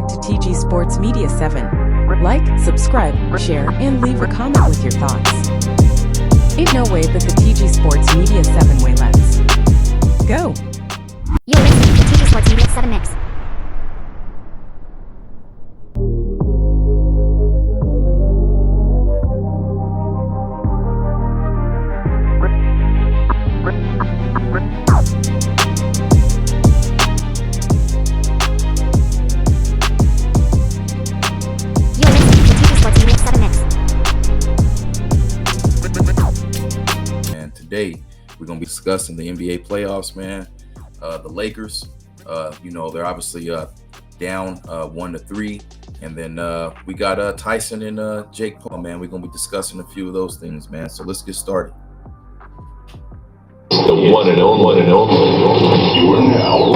to TG Sports Media 7. Like, subscribe, share, and leave a comment with your thoughts. Ain't no way but the TG Sports Media 7 way. Let's go. You're listening to TG Sports Media 7 Mix. Today we're going to be discussing the NBA playoffs, man. The Lakers, they're obviously down 1-3, and then we got Tyson and Jake Paul, man. We're going to be discussing a few of those things, man. So let's get started. The one and only, you are now.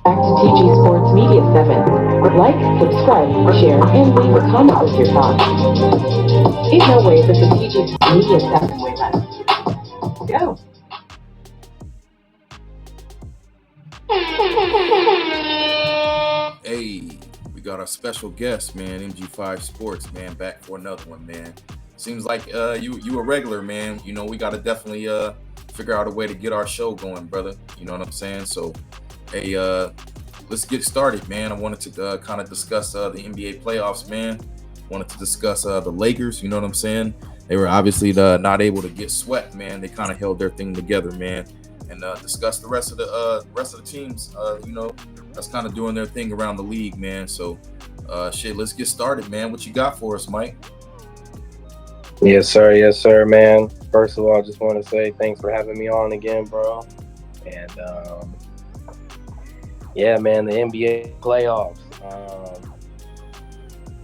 Back to TG Sports Media 7. Like, subscribe, share, and leave a comment with your thoughts. Ain't no way but the TG Sports Media 7 way. Let's go. Hey, we got our special guest, man, MG5 Sports, man, back for another one, man. Seems like you a regular, man. You know, we got to definitely figure out a way to get our show going, brother. You know what I'm saying? So, hey, let's get started, man. I wanted to kind of discuss the NBA playoffs, man. Wanted to discuss the Lakers. You know what I'm saying? They were obviously not able to get swept, man. They kind of held their thing together, man, and discuss the rest of the teams. That's kind of doing their thing around the league, man. So, let's get started, man. What you got for us, Mike? Yes, sir, man. First of all, I just want to say thanks for having me on again, bro. And yeah, man, the NBA playoffs.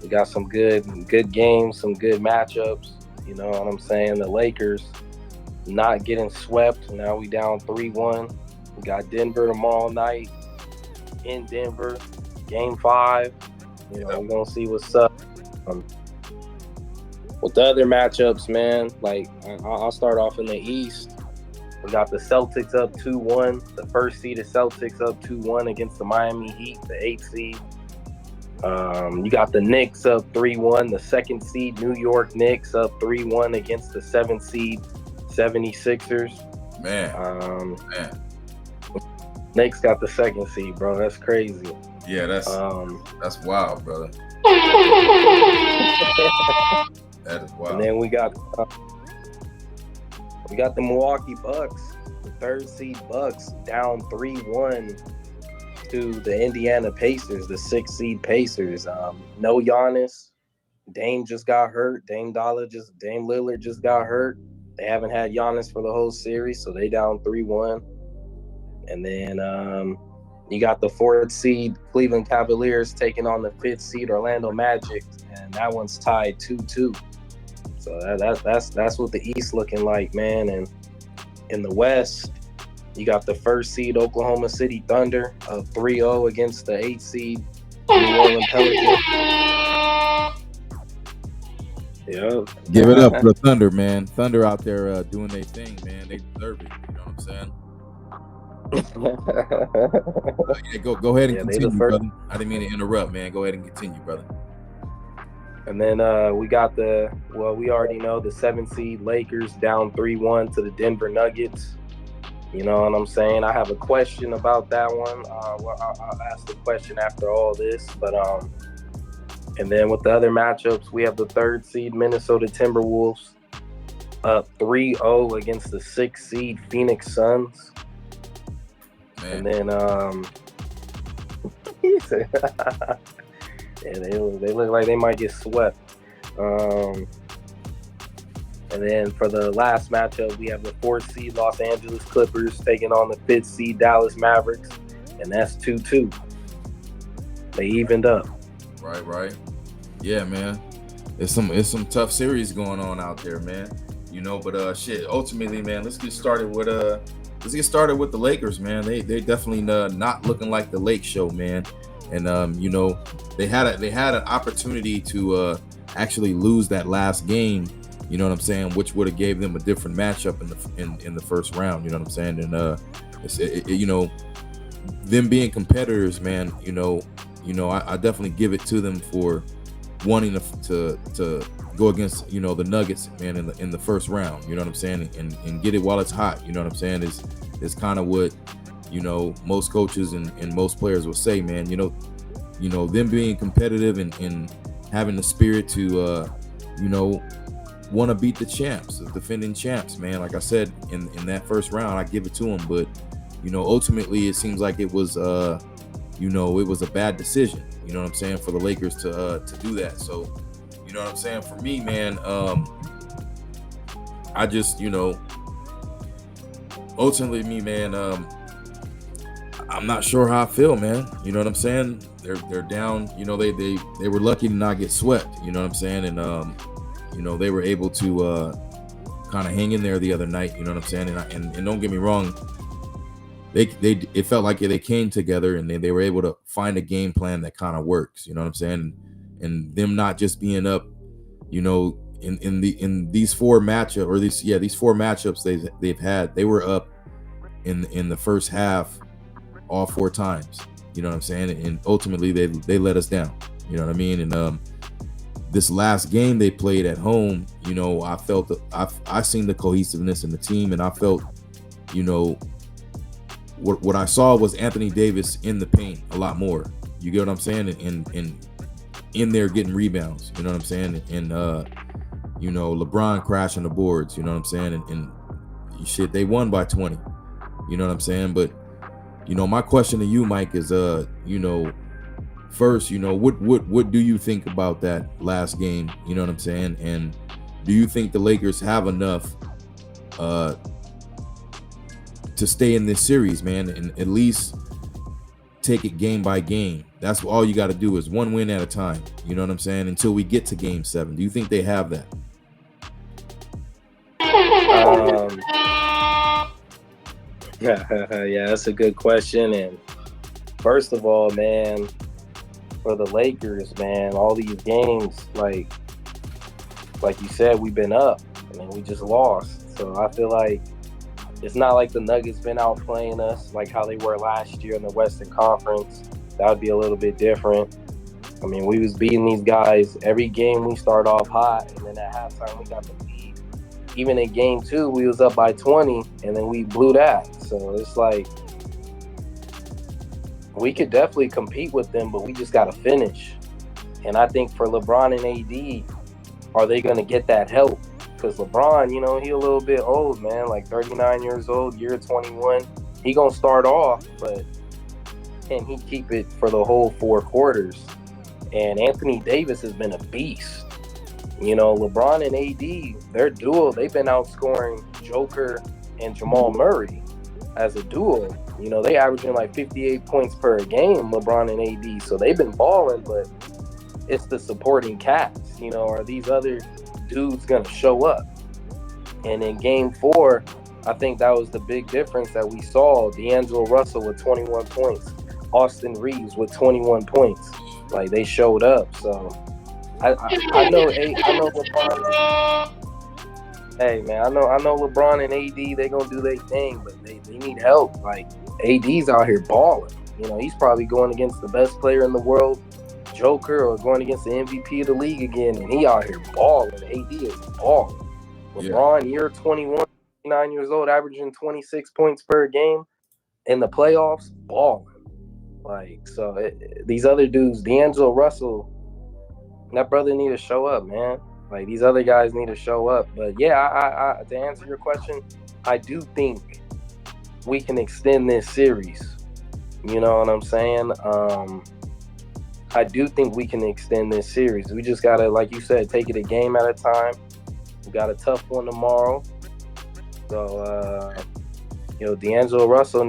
We got some good games, some good matchups. You know what I'm saying? The Lakers not getting swept. Now we down 3-1. We got Denver tomorrow night in Denver, Game 5. You know, we're gonna see what's up. With the other matchups, man, like I'll start off in the East. We got the Celtics up 2-1. The first seed is Celtics up 2-1 against the Miami Heat, the 8th seed. You got the Knicks up 3-1. The second seed, New York Knicks, up 3-1 against the 7th seed, 76ers. Man. Knicks got the second seed, bro. That's crazy. Yeah, that's wild, brother. That is wild. And then we got the Milwaukee Bucks, the third seed Bucks, down 3-1 to the Indiana Pacers, the 6th seed Pacers. No Giannis. Dame just got hurt. Dame Lillard just got hurt. They haven't had Giannis for the whole series, so they down 3-1. And then you got the 4th seed Cleveland Cavaliers taking on the 5th seed Orlando Magic, and that one's tied 2-2. So that's what the East looking like, man. And in the West, you got the 1st seed Oklahoma City Thunder up 3-0 against the 8th seed New Orleans Pelicans. Yeah, give it up for the Thunder, man. Thunder out there doing their thing, man. They deserve it. You know what I'm saying? Go ahead and continue, brother. I didn't mean to interrupt, man. Go ahead and continue, brother. And then we got we already know the 7th seed Lakers down 3-1 to the Denver Nuggets. You know what I'm saying? I have a question about that one. I'll ask the question after all this. But and then with the other matchups, we have the 3rd seed Minnesota Timberwolves up 3-0 against the 6th seed Phoenix Suns. Man. And then yeah, they look like they might get swept. And then for the last matchup, we have the 4th seed Los Angeles Clippers taking on the 5th seed Dallas Mavericks, and that's 2-2. They evened up. Right. Yeah, man. It's some tough series going on out there, man. You know, but ultimately, man, let's get started with the Lakers, man. They definitely not looking like the Lake Show, man. And they had an opportunity to actually lose that last game. You know what I'm saying? Which would have gave them a different matchup in the first round. You know what I'm saying? And them being competitors, man, I definitely give it to them for wanting to go against, the Nuggets, man, in the first round. You know what I'm saying? And get it while it's hot. You know what I'm saying? Is kind of what, most coaches and most players will say, man. Them being competitive and having the spirit to, want to beat the champs, the defending champs, man. Like I said, in that first round, I give it to them. But, ultimately, it seems like it was, it was a bad decision. You know what I'm saying, for the Lakers to do that. So, you know what I'm saying? For me, man, I just, ultimately, me, man, I'm not sure how I feel, man. You know what I'm saying? They're down. They were lucky to not get swept. You know what I'm saying? And they were able to kind of hang in there the other night. You know what I'm saying? And don't get me wrong, it felt like they came together and they were able to find a game plan that kind of works. You know what I'm saying? And them not just being up, in these four matchups, or these four matchups they've had, they were up in the first half all four times. You know what I'm saying? And ultimately they let us down. You know what I mean? And this last game they played at home, I felt I seen the cohesiveness in the team, and I felt, what I saw was Anthony Davis in the paint a lot more. You get what I'm saying? And in there getting rebounds. You know what I'm saying? And LeBron crashing the boards. You know what I'm saying? And shit, they won by 20. You know what I'm saying? But my question to you, Mike, is first, what do you think about that last game? You know what I'm saying? And do you think the Lakers have enough to stay in this series, man, and at least take it game by game? That's all you got to do, is one win at a time. You know what I'm saying? Until we get to game 7. Do you think they have that? Yeah, that's a good question. And first of all, man, for the Lakers, man, all these games, like you said, we've been up and then we just lost. So I feel like it's not like the Nuggets been outplaying us like how they were last year in the Western Conference. That would be a little bit different. I mean, we was beating these guys every game. We start off hot, and then at halftime we got the lead. Even in game 2, we was up by 20, and then we blew that. So it's like we could definitely compete with them, but we just got to finish. And I think for LeBron and AD, are they going to get that help? Because LeBron, he a little bit old, man, like 39 years old, year 21. He going to start off, but can he keep it for the whole 4 quarters? And Anthony Davis has been a beast. LeBron and AD, their duo, they've been outscoring Joker and Jamal Murray as a duo. They averaging like 58 points per game, LeBron and AD. So they've been balling, but it's the supporting cast. Are these other dudes going to show up? And in game 4, I think that was the big difference that we saw. D'Angelo Russell with 21 points. Austin Reeves with 21 points. Like, they showed up. So I know LeBron. Hey man, I know LeBron and AD, they gonna do their thing, but they need help. Like, AD's out here balling. He's probably going against the best player in the world, Joker, or going against the MVP of the league again, and he out here balling. AD is balling. LeBron, year 21, 29 years old, averaging 26 points per game in the playoffs, balling. Like, so these other dudes, D'Angelo Russell, that brother need to show up, man. Like, these other guys need to show up. But yeah, I to answer your question, I do think we can extend this series. You know what I'm saying? I do think we can extend this series. We just gotta, like you said, take it a game at a time. We got a tough one tomorrow. So D'Angelo Russell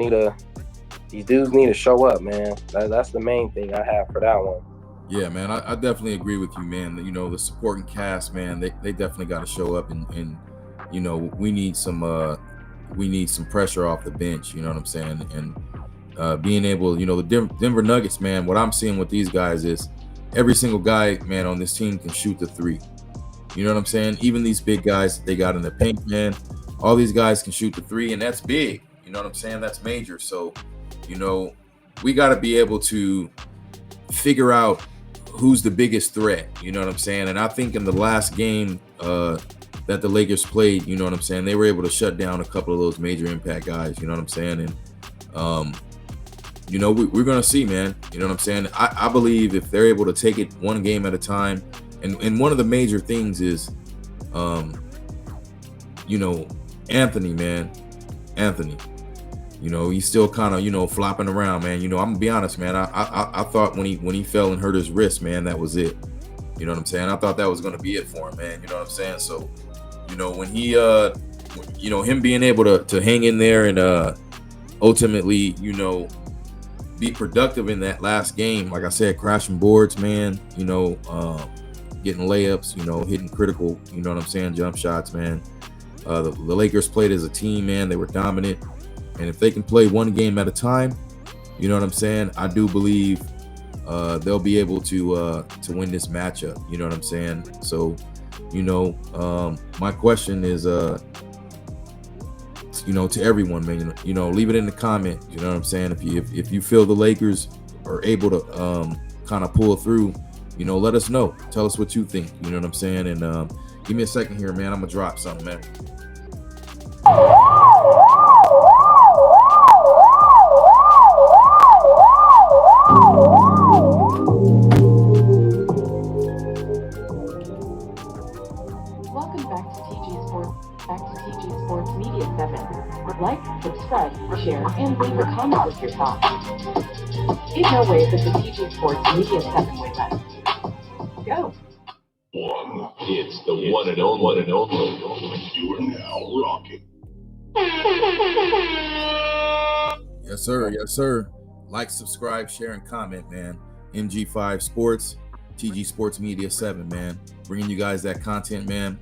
these dudes need to show up, man. That's the main thing I have for that one. Yeah, man, I definitely agree with you, man. The supporting cast, man, they definitely got to show up, and we need some pressure off the bench. You know what I'm saying? And being able, the Denver Nuggets, man, what I'm seeing with these guys is every single guy, man, on this team can shoot the 3. You know what I'm saying? Even these big guys they got in the paint, man, all these guys can shoot the 3, and that's big. You know what I'm saying? That's major. So, we got to be able to figure out who's the biggest threat. You know what I'm saying? And I think in the last game that the Lakers played, you know what I'm saying, they were able to shut down a couple of those major impact guys. You know what I'm saying? And you know, we're gonna see, man. You know what I'm saying? I believe if they're able to take it one game at a time, and one of the major things is, you know, Anthony, man. Anthony, you know, he's still kind of, you know, flopping around, man. You know, I'm gonna be honest, man. I thought when he fell and hurt his wrist, man, that was it. You know what I'm saying? I thought that was gonna be it for him, man. You know what I'm saying? So, you know, when he, you know, him being able to hang in there and ultimately, you know, be productive in that last game, like I said, crashing boards, man. You know, getting layups, you know, hitting critical, you know what I'm saying, jump shots, man. The Lakers played as a team, man. They were dominant, and if they can play one game at a time, you know what I'm saying, I do believe they'll be able to win this matchup. You know what I'm saying? So, you know, my question is, you know, to everyone, man, you know, leave it in the comments. You know what I'm saying? If you feel the Lakers are able to kind of pull through, you know, let us know. Tell us what you think. You know what I'm saying? And give me a second here, man. I'm gonna drop something, man. Welcome back to TG Sports. Back to TG Sports Media 7. Like, subscribe, share, and leave a comment with your thoughts. In no way is the TG Sports Media 7 way better. Go. It's the one and only. You are now rocking. Yes, sir. Yes, sir. Like, subscribe, share, and comment, man. MG5 Sports, TG Sports Media 7, man. Bringing you guys that content, man,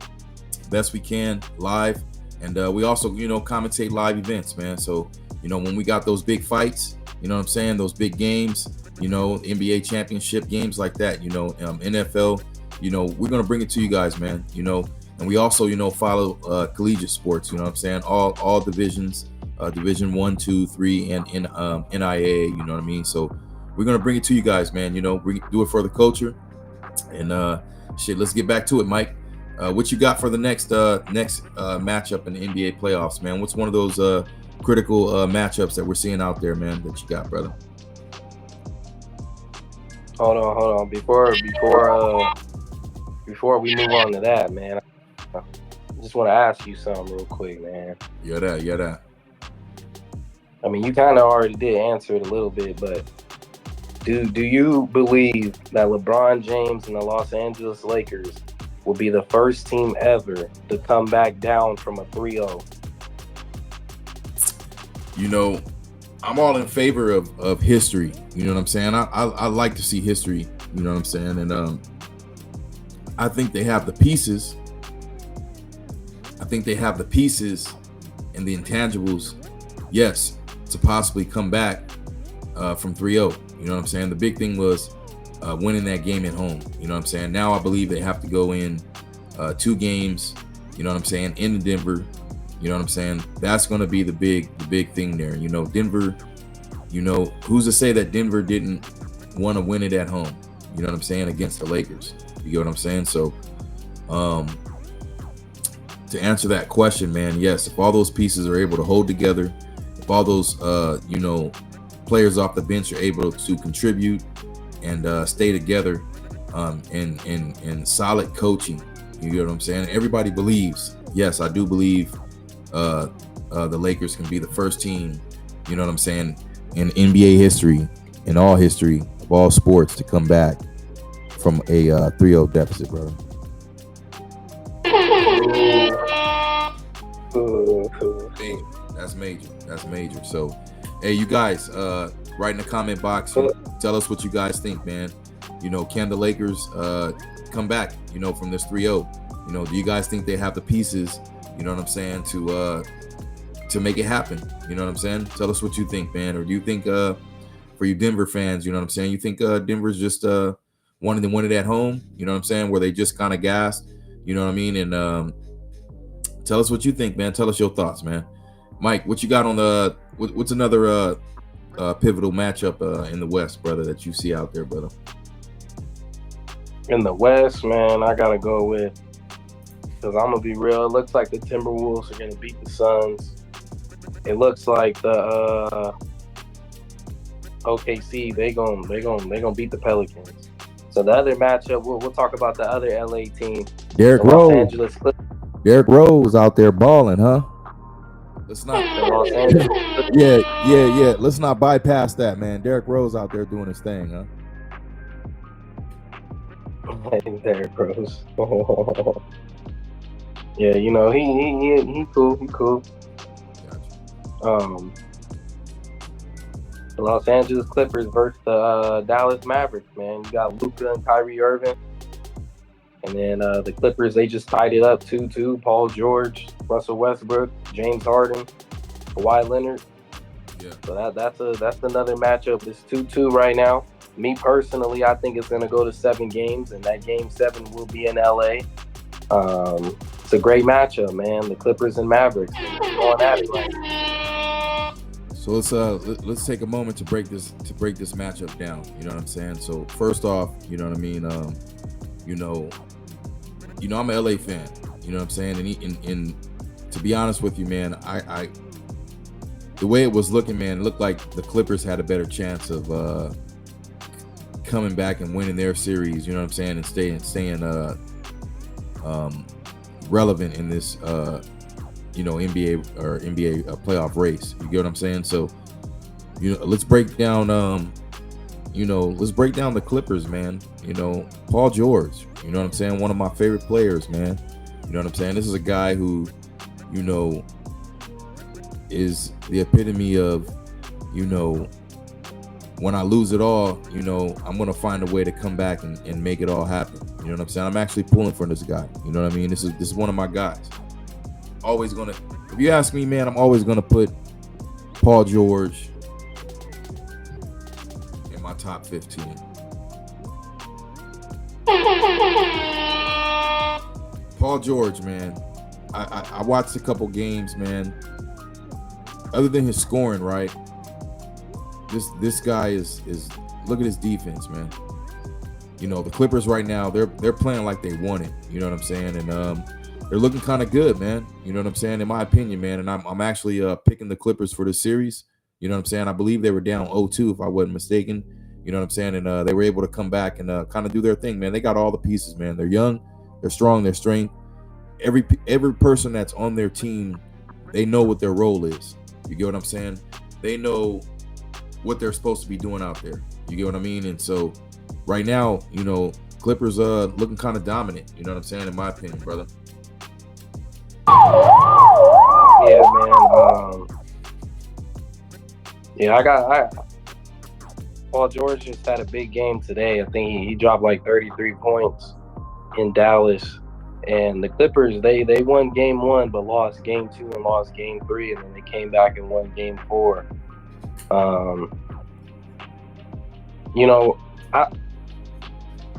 best we can, live. And we also, you know, commentate live events, man. So, you know, when we got those big fights, you know what I'm saying, those big games, you know, NBA championship games like that, you know, NFL, you know, we're going to bring it to you guys, man, you know. And we also, you know, follow collegiate sports, you know what I'm saying, all divisions, division 1, 2, 3, and NIA, you know what I mean. So we're going to bring it to you guys, man, you know, we do it for the culture. And shit, let's get back to it, Mike. What you got for the next matchup in the NBA playoffs, man? What's one of those critical matchups that we're seeing out there, man, that you got, brother? Hold on. Before we move on to that, man, I just want to ask you something real quick, man. Yeah, that. I mean, you kind of already did answer it a little bit, but do you believe that LeBron James and the Los Angeles Lakers will be the first team ever to come back down from a 3-0? You know, I'm all in favor of history. You know what I'm saying? I like to see history. You know what I'm saying? And I think they have the pieces. I think they have the pieces and the intangibles, yes, to possibly come back from 3-0. You know what I'm saying? The big thing was winning that game at home. You know what I'm saying? Now I believe they have to go in 2 games, you know what I'm saying, in Denver. You know what I'm saying? That's going to be the big thing there. You know, Denver, you know, who's to say that Denver didn't want to win it at home? You know what I'm saying? Against the Lakers. You get what I'm saying? So, to answer that question, man, yes, if all those pieces are able to hold together, if all those, you know, players off the bench are able to contribute and stay together, and solid coaching, you get what I'm saying? Everybody believes. Yes, I do believe the Lakers can be the first team, you know what I'm saying, in NBA history, in all history of all sports, to come back from a 3-0 deficit, brother. That's major. So, hey, you guys, write in the comment box. Tell us what you guys think, man. You know, can the Lakers come back, you know, from this 3-0? You know, do you guys think they have the pieces, you know what I'm saying, to make it happen? You know what I'm saying? Tell us what you think, man. Or do you think, for you Denver fans, you know what I'm saying, you think Denver's just wanted to win it at home? You know what I'm saying? Where they just kind of gassed, you know what I mean? And tell us what you think, man. Tell us your thoughts, man. Mike, what you got on the what's another pivotal matchup in the West, brother, that you see out there, brother? In the West, man, I gotta go with, because I'm gonna be real. It looks like the Timberwolves are gonna beat the Suns. It looks like the OKC they gonna beat the Pelicans. So the other matchup, we'll talk about the other LA team, Derrick the Los Rose. Angeles Clippers. Derrick Rose out there balling, huh? Let's not. The Los Angeles Clippers. Yeah. Let's not bypass that, man. Derrick Rose out there doing his thing, huh? Derrick Rose. Yeah, you know he cool. He cool. The Los Angeles Clippers versus the Dallas Mavericks, man. You got Luka and Kyrie Irving. And then the Clippers, they just tied it up 2-2. Paul George, Russell Westbrook, James Harden, Kawhi Leonard. Yeah. So that's another matchup. It's 2-2 right now. Me personally, I think it's going to go to 7 games, and that game 7 will be in LA. It's a great matchup, man. The Clippers and Mavericks going at it right now. So let's take a moment to break this matchup down. You know what I'm saying? So first off, you know what I mean. I'm an LA fan. You know what I'm saying? And to be honest with you, man, I the way it was looking, man, it looked like the Clippers had a better chance of coming back and winning their series. You know what I'm saying? And staying relevant in this NBA playoff race. You get what I'm saying? So let's break down the Clippers, man. Paul George, you know what I'm saying? One of my favorite players, man. You know what I'm saying? This is a guy who, is the epitome of, when I lose it all, I'm going to find a way to come back and make it all happen. You know what I'm saying? I'm actually pulling for this guy. You know what I mean? This is one of my guys. Always going to, if you ask me, man, I'm always going to put Paul George in my top 15. Paul George, man. I watched a couple games, man. Other than his scoring, right? This guy is look at his defense, man. The Clippers right now, they're playing like they want it. You know what I'm saying? And they're looking kind of good, man. You know what I'm saying? In my opinion, man. And I'm actually picking the Clippers for this series. You know what I'm saying? I believe they were down 0-2 if I wasn't mistaken. You know what I'm saying? And they were able to come back and kind of do their thing, man. They got all the pieces, man. They're young, they're strong, they're strength. Every person that's on their team, they know what their role is. You get what I'm saying? They know what they're supposed to be doing out there. You get what I mean? And so right now, Clippers looking kind of dominant. You know what I'm saying? In my opinion, brother. Yeah, man. I Paul George just had a big game today. I think he dropped like 33 points in Dallas. And the Clippers, they won game 1, but lost game 2 and lost game 3, and then they came back and won game 4.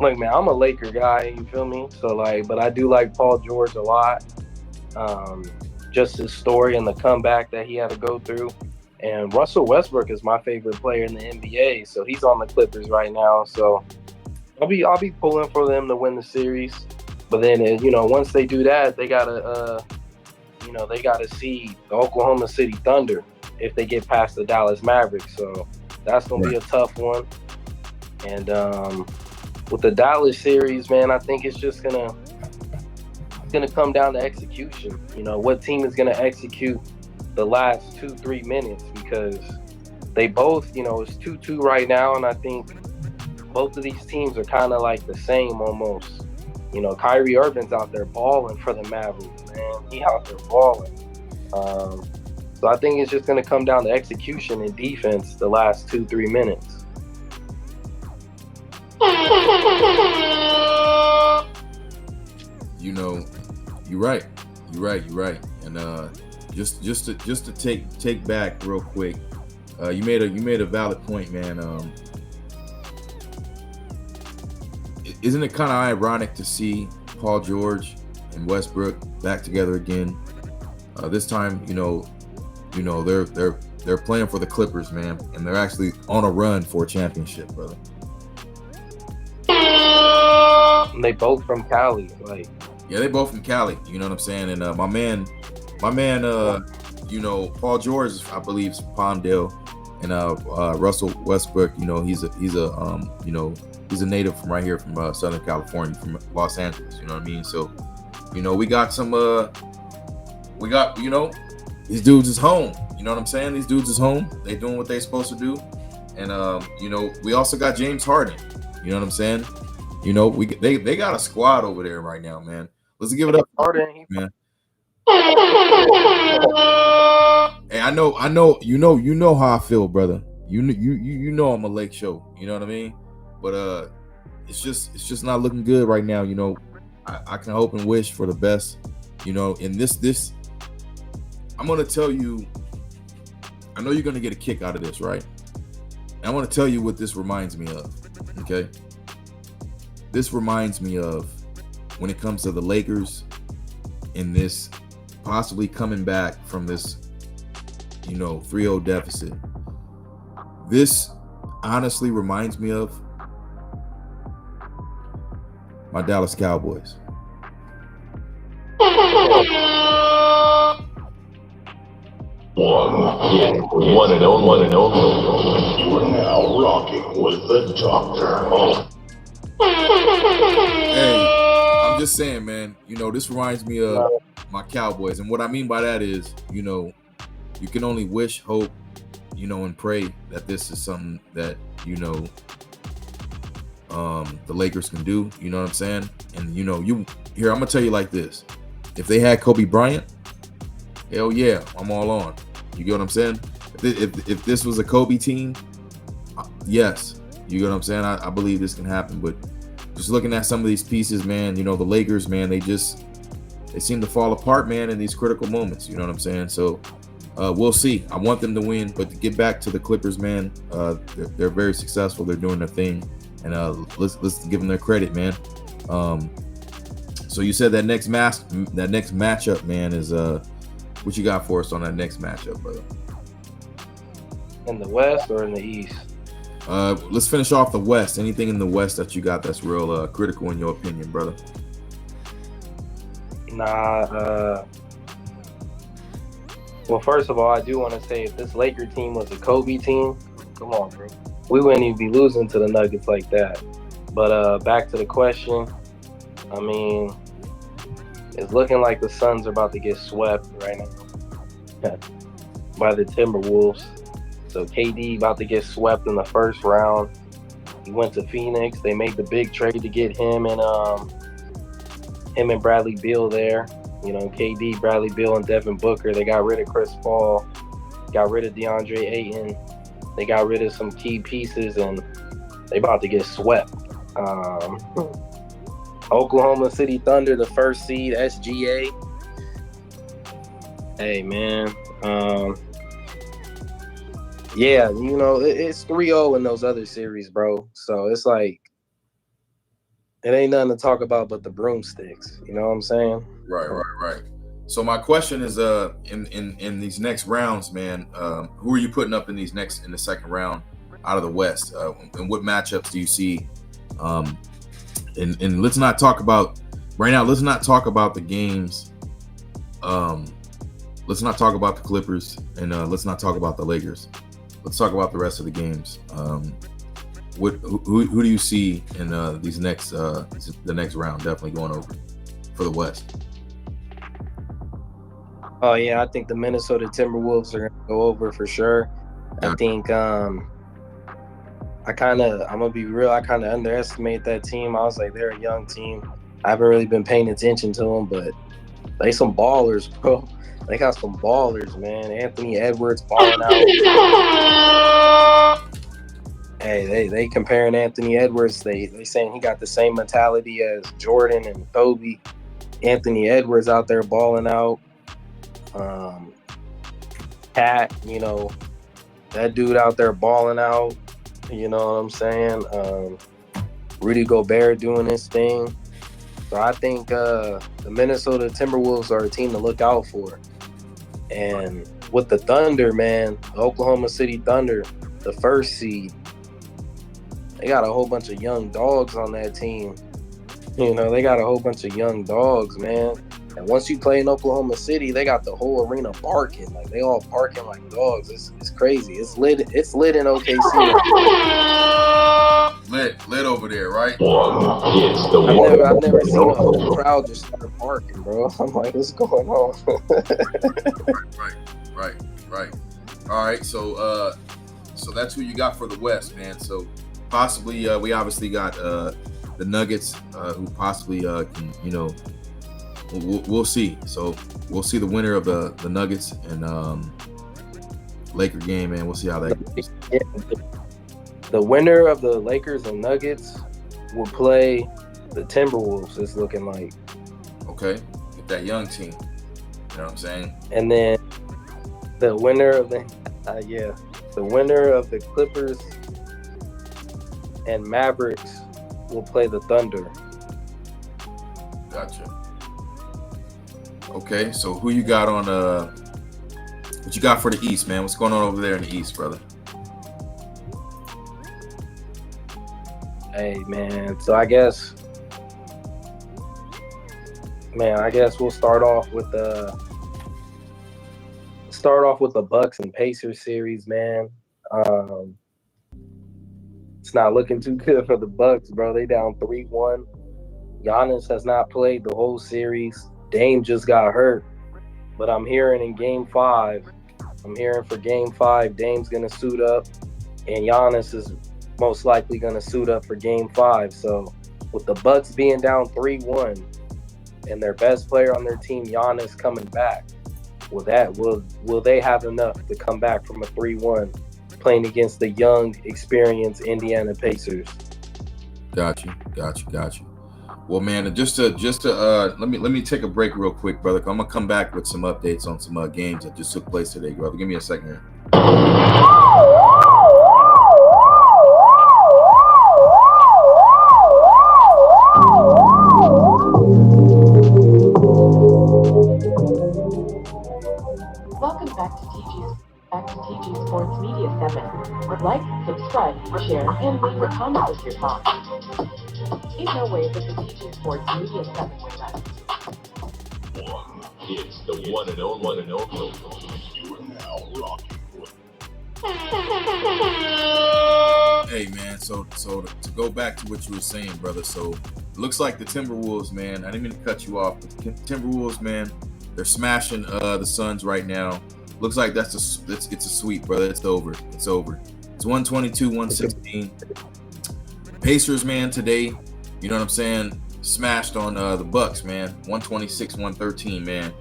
Man, I'm a Laker guy, you feel me? So but I do like Paul George a lot. Just his story and the comeback that he had to go through. And Russell Westbrook is my favorite player in the NBA, so he's on the Clippers right now. So I'll be pulling for them to win the series. But then, once they do that, they gotta see the Oklahoma City Thunder if they get past the Dallas Mavericks. So that's gonna be a tough one. And with the Dallas series, man, I think it's just gonna come down to execution. What team is gonna execute the last 2-3 minutes, because they both, it's 2-2 right now, and I think both of these teams are kind of like the same almost. Kyrie Irving's out there balling for the Mavericks, man. He out there balling. So I think it's just going to come down to execution and defense the last 2-3 minutes. You're right. And just to take back real quick, you made a valid point, man. Isn't it kind of ironic to see Paul George and Westbrook back together again? This time, they're they're playing for the Clippers, man, and they're actually on a run for a championship, brother. They both from Cali, like. Yeah, they both from Cali. You know what I'm saying? And my man, you know, Paul George, I believe, is from Palmdale, and Russell Westbrook, you know, he's a you know, he's a native from right here from Southern California, from Los Angeles. You know what I mean? So, you know, we got some, you know, these dudes is home. You know what I'm saying? These dudes is home. They doing what they supposed to do, and you know, we also got James Harden. You know what I'm saying? You know, they got a squad over there right now, man. Let's give it up, Harden, man. Hey, I know, you know how I feel, brother. You know I'm a Lake Show. You know what I mean? But it's just not looking good right now. You know, I can hope and wish for the best. You know, in this, I'm gonna tell you. I know you're gonna get a kick out of this, right? And I want to tell you what this reminds me of. Okay, this reminds me of when it comes to the Lakers in this possibly coming back from this, you know, 3-0 deficit. This honestly reminds me of my Dallas Cowboys. One and only. You are now rocking with the Doctor. Hey, I'm just saying, man, you know, this reminds me of my Cowboys. And what I mean by that is, you know, you can only wish, hope, you know, and pray that this is something that, you know, the Lakers can do. You know what I'm saying? And, you know, I'm going to tell you like this. If they had Kobe Bryant, hell yeah, I'm all on. You get what I'm saying? If this was a Kobe team, yes. You get what I'm saying? I believe this can happen. But just looking at some of these pieces, man, you know, the Lakers, man, they seem to fall apart, man, in these critical moments. You know what I'm saying? So we'll see. I want them to win. But to get back to the Clippers, man, they're very successful. They're doing their thing. And let's give them their credit, man. So you said that next matchup, man, is what you got for us on that next matchup, brother? in the West or in the East? Let's finish off the West. Anything in the West that you got that's real critical in your opinion, brother? Well, first of all, I do want to say if this Laker team was a Kobe team, come on, bro. We wouldn't even be losing to the Nuggets like that. But back to the question, I mean, it's looking like the Suns are about to get swept right now by the Timberwolves. So KD about to get swept in the first round. He went to Phoenix. They made the big trade to get him and Bradley Beal there. You know, KD, Bradley Beal, and Devin Booker. They got rid of Chris Paul, got rid of DeAndre Ayton. They got rid of some key pieces, and they about to get swept. Oklahoma City Thunder, the first seed, SGA. Hey, man. Yeah, you know, it's 3-0 in those other series, bro. So it's like, it ain't nothing to talk about but the broomsticks. You know what I'm saying? Right. So my question is, in these next rounds, man, who are you putting up in the second round out of the West? And what matchups do you see? And let's not talk about right now. Let's not talk about the games. Let's not talk about the Clippers, and let's not talk about the Lakers. Let's talk about the rest of the games. Who do you see in the next round? Definitely going over for the West. Oh yeah, I think the Minnesota Timberwolves are gonna go over for sure. I think I'm gonna be real. I kind of underestimate that team. I was like, they're a young team. I haven't really been paying attention to them, but they some ballers, bro. They got some ballers, man. Anthony Edwards balling out. Hey, they comparing Anthony Edwards. They saying he got the same mentality as Jordan and Kobe. Anthony Edwards out there balling out. Cat, you know, that dude out there balling out. You know what I'm saying? Rudy Gobert doing his thing. So I think the Minnesota Timberwolves are a team to look out for. And with the Thunder, man, the Oklahoma City Thunder, the first seed, they got a whole bunch of young dogs on that team. You know, they got a whole bunch of young dogs, man. And once you play in Oklahoma City, they got the whole arena barking. Like, they all barking like dogs. It's crazy. It's lit in OKC. Lit over there, right? It's the I've never seen a whole crowd just start barking, bro. I'm like, what's going on? Right. All right, so that's who you got for the West, man. So possibly we obviously got the Nuggets, who possibly can, you know, we'll see. So we'll see the winner of the Nuggets and Laker game, man. We'll see how that goes. Yeah, the winner of the Lakers and Nuggets will play the Timberwolves. It's looking like. Okay, with that young team. You know what I'm saying? And then the winner of the winner of the Clippers and Mavericks will play the Thunder. Gotcha. Okay, so who you got on what you got for the East, man? What's going on over there in the East, brother? Hey, man. So I guess we'll start off with the Bucks and Pacers series, man. It's not looking too good for the Bucks, bro. They down 3-1. Giannis has not played the whole series. Dame just got hurt. But I'm hearing in Game 5, Dame's going to suit up, and Giannis is most likely going to suit up for Game 5. So with the Bucks being down 3-1 and their best player on their team, Giannis, coming back, will they have enough to come back from a 3-1 playing against the young, experienced Indiana Pacers? Got you. Well, man, just to let me take a break real quick, brother. I'm gonna come back with some updates on some games that just took place today, brother. Give me a second here. Welcome back to TG Sports Media 7. Like, subscribe, share, and leave a comment with your thoughts. In no way that the TG Sports Media 7 was done. It's the one and only. You are now rocking with. Hey, man. So to go back to what you were saying, brother. So it looks like the Timberwolves, man. I didn't mean to cut you off, but the Timberwolves, man, they're smashing the Suns right now. Looks like it's a sweep, brother. It's over. It's 122-116. Pacers, man, today, you know what I'm saying, smashed on the Bucks, man. 126-113, man.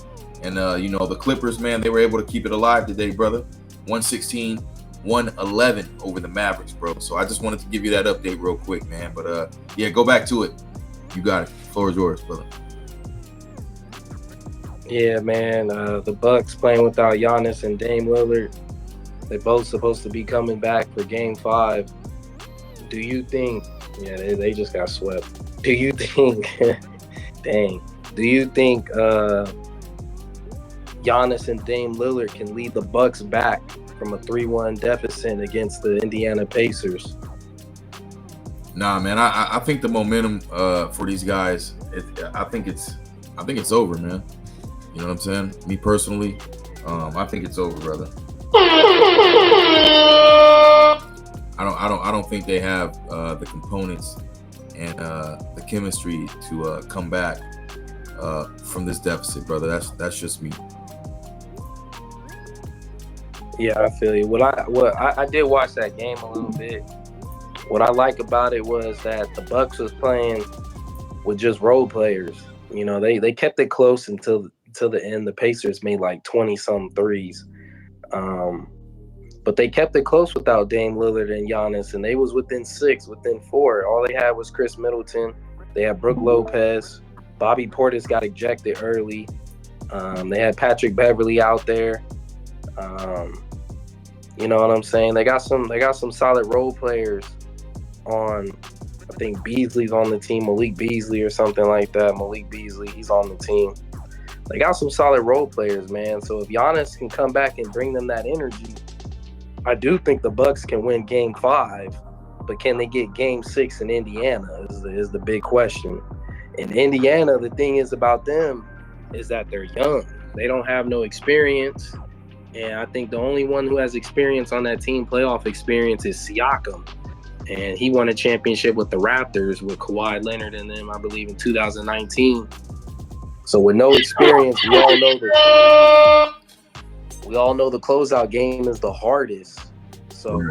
And you know, the Clippers, man, they were able to keep it alive today, brother. 116-111 over the Mavericks, bro. So I just wanted to give you that update real quick, man. But yeah, go back to it. You got it. The floor is yours, brother. Yeah, man. The Bucks playing without Giannis and Dame Lillard. They're both supposed to be coming back for Game 5. Do you think? Yeah, they just got swept. Do you think? Dang. Do you think Giannis and Dame Lillard can lead the Bucks back from a 3-1 deficit against the Indiana Pacers? Nah, man. I think the momentum for these guys, I think it's over, man. You know what I'm saying? Me personally, I think it's over, brother. I don't think they have the components and the chemistry to come back from this deficit, brother. That's just me. Yeah, I feel you. I did watch that game a little bit. What I like about it was that the Bucks was playing with just role players. You know, they kept it close until the end. The Pacers made like 20-some threes. But they kept it close without Dame Lillard and Giannis, and they was within 6, within 4. All they had was Chris Middleton. They had Brook Lopez. Bobby Portis got ejected early. They had Patrick Beverly out there. You know what I'm saying? They got some solid role players on. I think Beasley's on the team, Malik Beasley or something like that. Malik Beasley, he's on the team. They got some solid role players, man. So if Giannis can come back and bring them that energy, I do think the Bucks can win Game 5. But can they get Game 6 in Indiana is the big question. In Indiana, the thing is about them is that they're young. They don't have no experience. And I think the only one who has experience on that team, playoff experience, is Siakam. And he won a championship with the Raptors with Kawhi Leonard and them, I believe, in 2019. So with no experience, we all know the closeout game is the hardest. So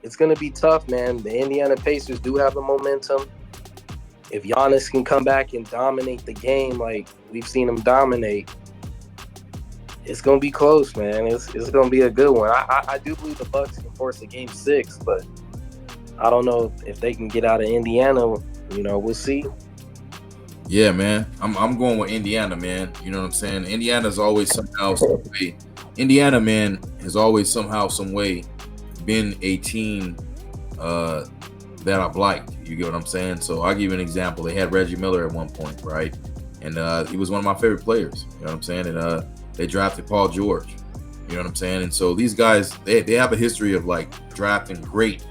it's going to be tough, man. The Indiana Pacers do have the momentum. If Giannis can come back and dominate the game like we've seen him dominate, it's going to be close, man. It's going to be a good one. I do believe the Bucks can force a Game 6, but I don't know if they can get out of Indiana. We'll see. Yeah, man. I'm going with Indiana, man. You know what I'm saying? Indiana's always somehow, some way. Indiana, man, has always somehow, some way been a team that I've liked. You get what I'm saying? So I'll give you an example. They had Reggie Miller at one point, right? And he was one of my favorite players. You know what I'm saying? And they drafted Paul George. You know what I'm saying? And so these guys, they have a history of like drafting great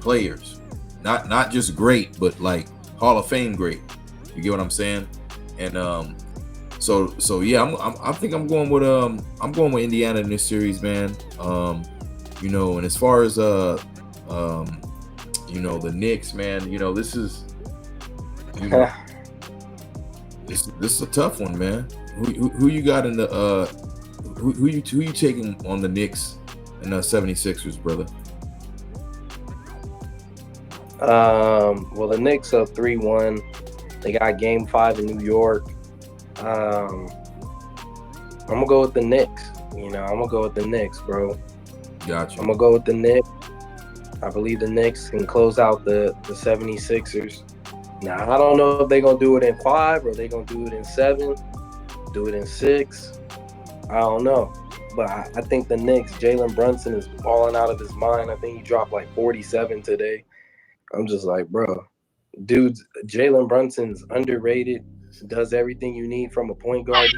players. Not just great, but like Hall of Fame great. You get what I'm saying? And so yeah, I think I'm going with Indiana in this series, man. And as far as the Knicks, man, this is this is a tough one, man. Who you got in the who you taking on the Knicks and the 76ers, brother? Well, the Knicks up 3-1. They got Game 5 in New York. I'm gonna go with the Knicks. I'm gonna go with the Knicks, bro. Gotcha. I'm gonna go with the Knicks. I believe the Knicks can close out the 76ers. Now, I don't know if they're gonna do it in 5 or they're gonna do it in 7, do it in 6. I don't know. But I think the Knicks, Jalen Brunson is balling out of his mind. I think he dropped like 47 today. I'm just like, bro, dude, Jalen Brunson's underrated. Does everything you need from a point guard.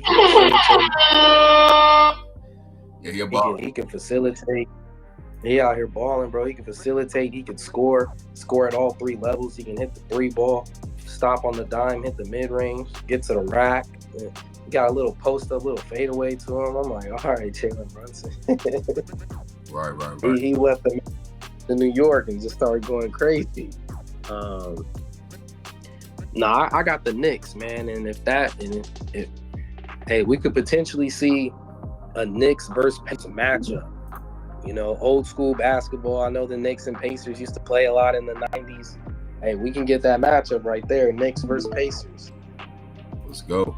He can facilitate. He out here balling, bro. He can facilitate. He can score at all 3 levels. He can hit the 3 ball, stop on the dime, hit the mid range, get to the rack. He got a little post up, little fadeaway to him. I'm like, all right, Jalen Brunson. Right. He left to New York and just started going crazy. I got the Knicks, man. And if we could potentially see a Knicks versus Pacers matchup. Old school basketball. I know the Knicks and Pacers used to play a lot in the 90s. Hey, we can get that matchup right there, Knicks versus Pacers. Let's go.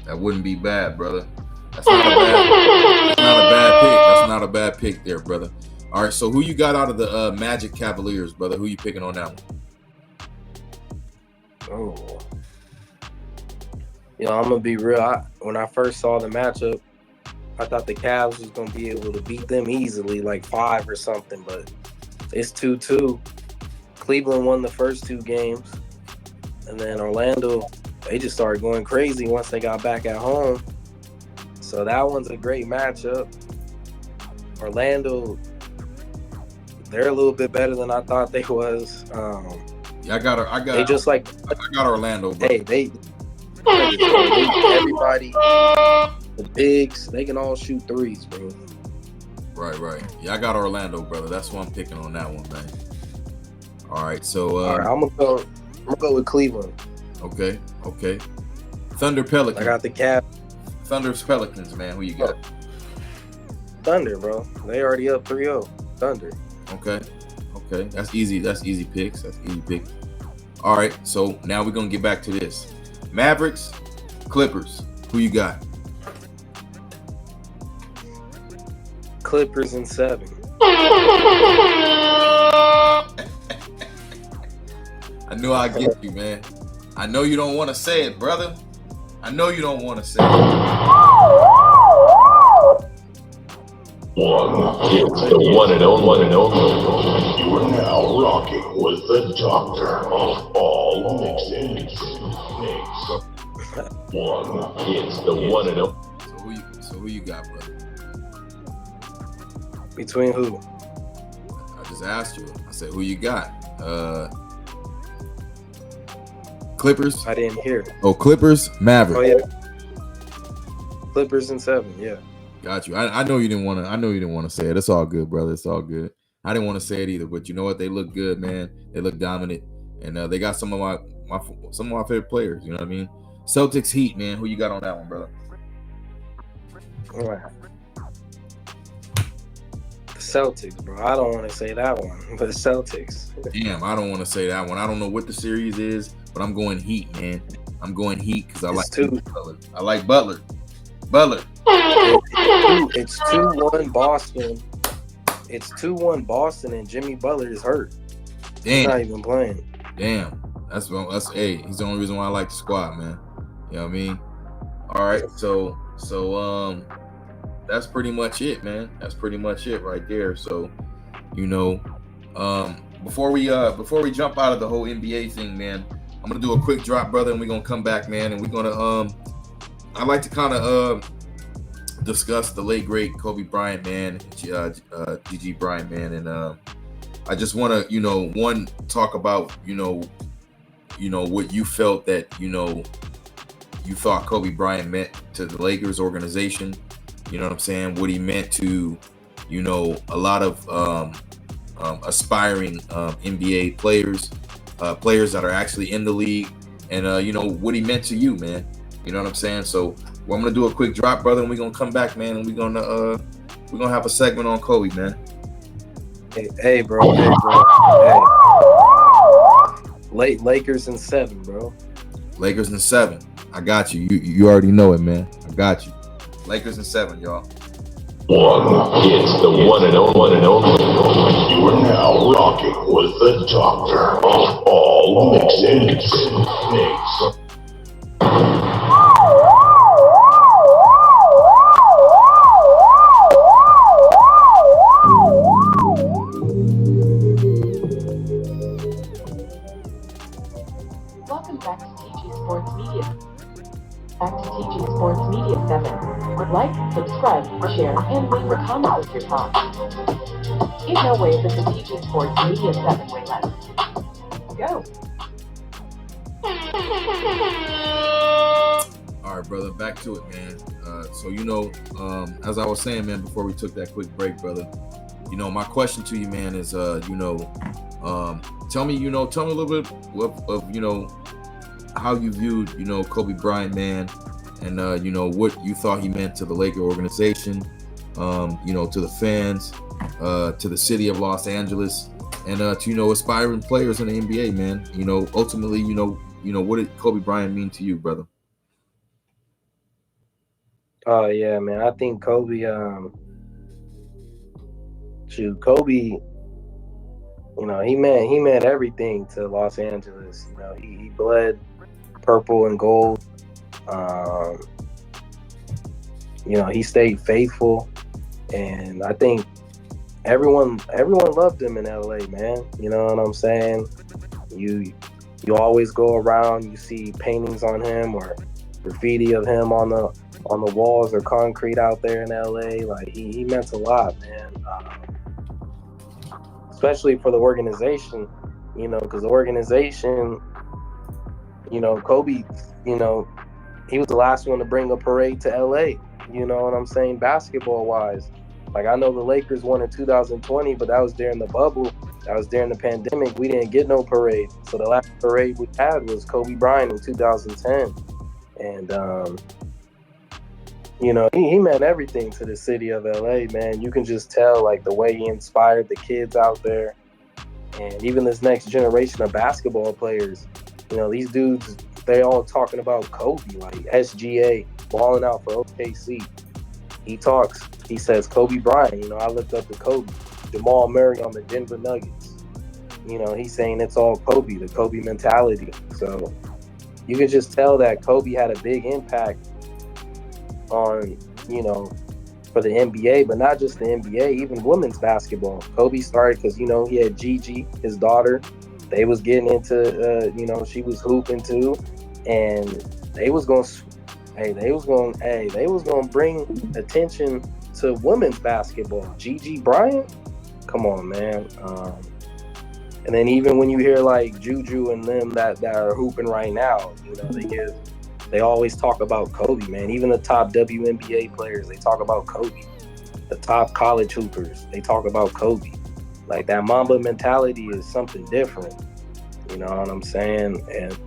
That wouldn't be bad, brother. That's not a bad pick there, brother. All right, so who you got out of the Magic Cavaliers, brother? Who you picking on that one? Oh. I'm going to be real. When I first saw the matchup, I thought the Cavs was going to be able to beat them easily, like 5 or something, but it's 2-2. Cleveland won the first 2 games, and then Orlando, they just started going crazy once they got back at home. So that one's a great matchup. Orlando, they're a little bit better than I thought they was. I got Orlando, bro. Hey, everybody, the bigs, they can all shoot 3s, bro. Right. Yeah, I got Orlando, brother. That's what I'm picking on that one, man. All right, so all right, I'm gonna go with Cleveland. Okay. Thunder Pelicans. I got the Cavs. Thunder's Pelicans, man. Who you got? Thunder, bro. They already up 3-0. Thunder. Okay. That's easy picks. All right, so now we're gonna get back to this. Mavericks, Clippers. Who you got? Clippers in 7. I knew I'd get you, man. I know you don't want to say it, brother. I know you don't want to say it. The one and only. You are now rocking with the doctor of all mixes. One. It's the one and only. So who you got, brother? Between who? I just asked you. I said, who you got? Clippers? I didn't hear. Oh, Clippers, Mavericks. Oh yeah. Clippers in 7. Yeah. Got you. I know you didn't want to. I know you didn't want to say it. It's all good, brother. It's all good. I didn't want to say it either, but you know what? They look good, man. They look dominant, and they got some of my favorite players. You know what I mean? Celtics, Heat, man. Who you got on that one, brother? All right. The Celtics, bro. I don't want to say that one, but the Celtics. Damn, I don't want to say that one. I don't know what the series is, but I'm going Heat, man. I'm going Heat because I like Butler. I like Butler. It's 2-1 Boston. It's 2-1 Boston, and Jimmy Butler is hurt. He's not even playing. Damn. That's hey, he's the only reason why I like the squad, man. You know what I mean? All right, so that's pretty much it, man. That's pretty much it right there. So, you know, before we jump out of the whole NBA thing, man, I'm gonna do a quick drop, brother, and we're gonna come back, man, and we're gonna I'd like to kind of discuss the late great Kobe Bryant, man, GG Bryant, man, and I just want to, you know, one, talk about, you know what you felt that, you know, you thought Kobe Bryant meant to the Lakers organization. You know what I'm saying? What he meant to, you know, a lot of aspiring NBA players, players that are actually in the league, and you know what he meant to you, man. You know what I'm saying? So I'm gonna do a quick drop, brother, and we're gonna come back, man, and we're gonna have a segment on Kobe, man. Hey, bro. Lakers in 7, bro. Lakers in 7. I got you. You already know it, man. I got you. Lakers in 7, y'all. One. It's the one and only. You are now rocking with the doctor of all mixes. Welcome back to TG Sports Media. Back to TG Sports Media 7. Like, subscribe, share, and leave a comment with your thoughts. In no way is the TG Sports Media 7 way less. Go. All right, brother, back to it, man. So, you know, as I was saying, man, before we took that quick break, brother, you know, my question to you, man, is, you know, tell me a little bit of you know, how you viewed, you know, Kobe Bryant, man, and, you know, what you thought he meant to the Laker organization, you know, to the fans, to the city of Los Angeles, and to, you know, aspiring players in the NBA, man. You know, ultimately, you know, what did Kobe Bryant mean to you, brother? Oh yeah, man. I think Kobe, Kobe, you know, he meant everything to Los Angeles. You know, he bled purple and gold. You know, he stayed faithful, and I think everyone loved him in LA, man. You know what I'm saying? You always go around, you see paintings on him or graffiti of him on the walls or concrete out there in LA. Like he meant a lot, man. Especially for the organization, you know, because the organization, you know, Kobe, you know, he was the last one to bring a parade to LA. You know what I'm saying? Basketball wise, like I know the Lakers won in 2020, but that was during the bubble. That was during the pandemic. We didn't get no parade. So the last parade we had was Kobe Bryant in 2010. And, you know, he meant everything to the city of LA, man. You can just tell, like, the way he inspired the kids out there. And even this next generation of basketball players, you know, these dudes, they all talking about Kobe, like SGA, balling out for OKC. He says Kobe Bryant, you know, I looked up to Kobe. Jamal Murray on the Denver Nuggets. You know, he's saying it's all Kobe, the Kobe mentality. So you can just tell that Kobe had a big impact on, you know, for the NBA, but not just the NBA, even women's basketball. Kobe started because, you know, he had Gigi, his daughter. They was getting into, you know, she was hooping too. And they was gonna, they was gonna bring attention to women's basketball. Gigi Bryant, come on, man. And then even when you hear like Juju and them that are hooping right now, you know, they always talk about Kobe, man. Even the top WNBA players, they talk about Kobe. The top college hoopers, they talk about Kobe. Like, that Mamba mentality is something different. You know what I'm saying? And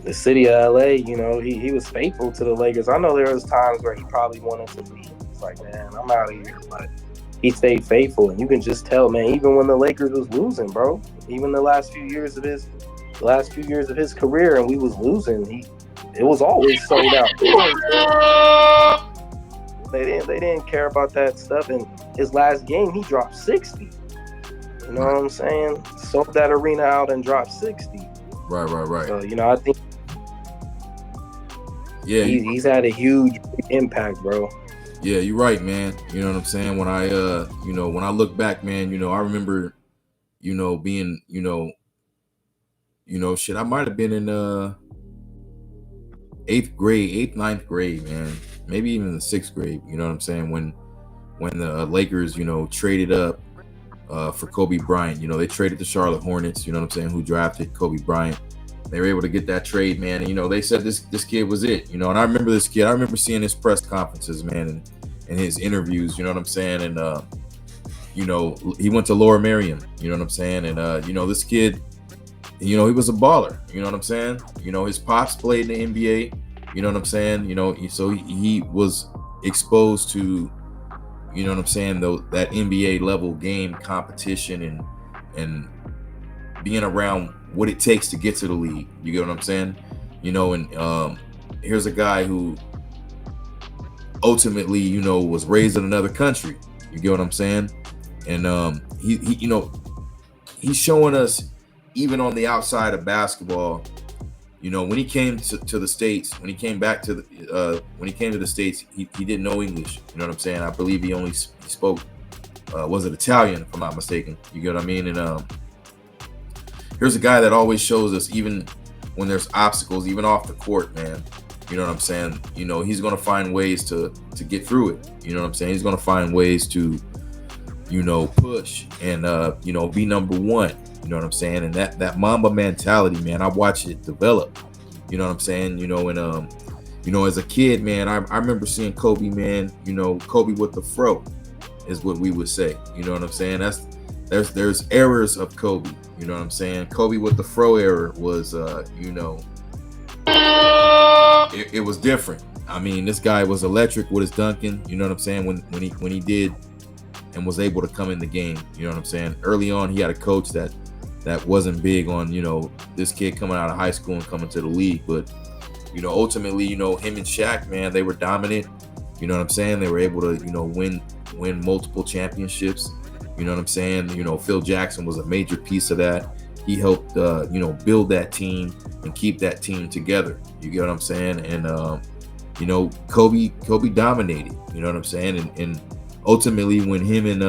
the city of LA, you know, he was faithful to the Lakers. I know there was times where he probably wanted to leave. It's like, man, I'm out of here. But he stayed faithful, and you can just tell, man. Even when the Lakers was losing, bro. Even the last few years of his career, and we was losing, it was always sold out. They didn't care about that stuff. And his last game, he dropped 60. You know what I'm saying? Sold that arena out and dropped 60. Right. So, you know, I think he's had a huge impact, bro. Yeah, you're right, man. You know what I'm saying? When I when I look back, man, you know, I remember, you know, being, shit, I might have been in 8th, 9th grade, man. Maybe even the 6th grade, you know what I'm saying? When the Lakers, you know, traded up for Kobe Bryant. You know, they traded the Charlotte Hornets, you know what I'm saying, who drafted Kobe Bryant. They were able to get that trade, man. And, you know, they said this kid was it, you know. And I remember this kid. I remember seeing his press conferences, man, and his interviews, you know what I'm saying? And, you know, he went to Lower Merion, you know what I'm saying? And, you know, this kid, you know, he was a baller, you know what I'm saying? You know, his pops played in the NBA, you know what I'm saying? You know, so he was exposed to, you know what I'm saying, though, that NBA level game competition and being around what it takes to get to the league. You get what I'm saying? You know, and here's a guy who ultimately, you know, was raised in another country. You get what I'm saying? And he you know, he's showing us, even on the outside of basketball, you know, when he came to the States, when he came back to the States, he didn't know English. You know what I'm saying? I believe he spoke, was it Italian, if I'm not mistaken? You get what I mean? And here's a guy that always shows us, even when there's obstacles, even off the court, man. You know what I'm saying? You know, he's going to find ways to get through it. You know what I'm saying? He's going to find ways to, you know, push and, you know, be number one. You know what I'm saying? And that Mamba mentality, man, I watched it develop. You know what I'm saying? You know, and, you know, as a kid, man, I remember seeing Kobe, man, you know, Kobe with the fro is what we would say. You know what I'm saying? There's errors of Kobe. You know what I'm saying? Kobe with the fro error was, you know, it was different. I mean, this guy was electric with his dunking. You know what I'm saying? When he did and was able to come in the game. You know what I'm saying? Early on, he had a coach that wasn't big on, you know, this kid coming out of high school and coming to the league. But, you know, ultimately, you know, him and Shaq, man, they were dominant. You know what I'm saying? They were able to, you know, win multiple championships. You know what I'm saying? You know, Phil Jackson was a major piece of that. He helped, you know, build that team and keep that team together. You get what I'm saying? And, you know, Kobe dominated. You know what I'm saying? And ultimately, when him and,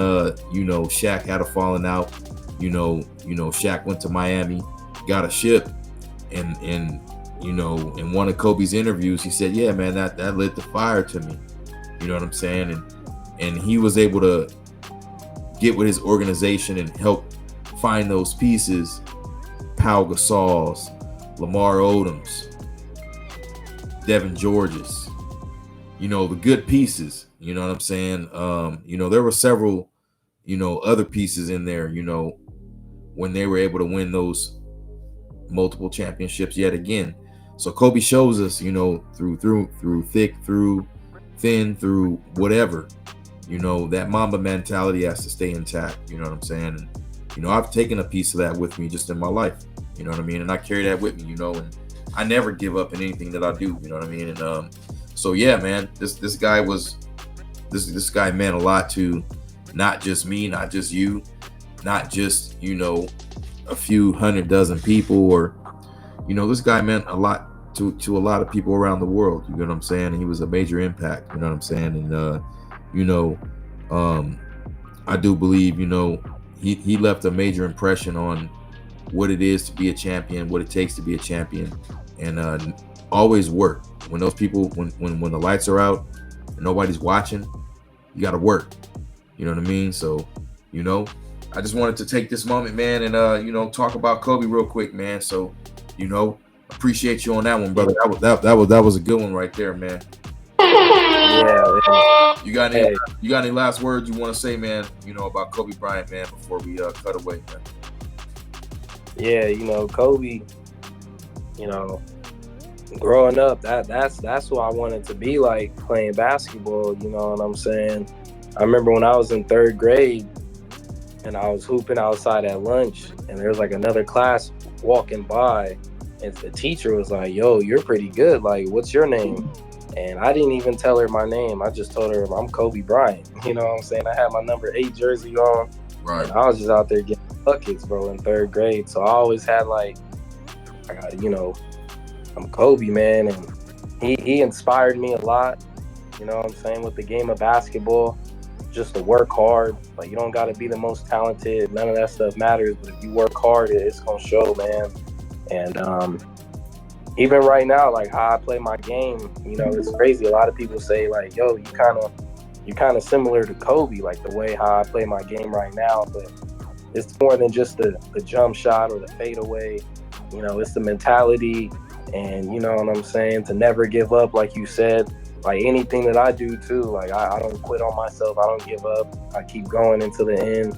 you know, Shaq had a falling out, you know, Shaq went to Miami, got a ship, and you know, in one of Kobe's interviews, he said, "Yeah, man, that lit the fire to me." You know what I'm saying? And he was able to get with his organization and help find those pieces. Pau Gasol's, Lamar Odom's, Devin George's, you know, the good pieces. You know what I'm saying? You know, there were several, you know, other pieces in there, you know, when they were able to win those multiple championships yet again. So Kobe shows us, you know, through thick, through thin, through whatever, you know, that Mamba mentality has to stay intact. You know what I'm saying? And, you know, I've taken a piece of that with me just in my life. You know what I mean? And I carry that with me, you know, and I never give up in anything that I do. You know what I mean? And so yeah, man, this guy meant a lot to not just me, not just you, not just, you know, a few dozen people, or, you know, this guy meant a lot to a lot of people around the world. You know what I'm saying? And he was a major impact. You know what I'm saying? And you know, I do believe, you know, he left a major impression on what it is to be a champion, what it takes to be a champion. and always work. When those people, when the lights are out and nobody's watching, you got to work. You know what I mean? So, you know, I just wanted to take this moment, man, and you know, talk about Kobe real quick, man. So, you know, appreciate you on that one, brother. That was a good one right there, man. Yeah. You got any last words you want to say, man? You know, about Kobe Bryant, man, before we cut away, man. Yeah, you know, Kobe, you know, growing up, that's who I wanted to be like playing basketball, you know what I'm saying? I remember when I was in 3rd grade and I was hooping outside at lunch, and there was like another class walking by, and the teacher was like, "Yo, you're pretty good. Like, what's your name?" And I didn't even tell her my name. I just told her I'm Kobe Bryant. You know what I'm saying? I had my number 8 jersey on. Right. And I was just out there getting buckets, bro, in 3rd grade. So I always had like, I got, you know, I'm Kobe, man, and he inspired me a lot. You know what I'm saying? With the game of basketball, just to work hard. Like, you don't got to be the most talented. None of that stuff matters. But if you work hard, it's gonna show, man. And even right now, like how I play my game, you know, it's crazy. A lot of people say like, "Yo, you kind of similar to Kobe," like the way how I play my game right now. But it's more than just the jump shot or the fadeaway. You know, it's the mentality, and you know what I'm saying, to never give up, like you said. Like anything that I do too, like I don't quit on myself. I don't give up. I keep going until the end,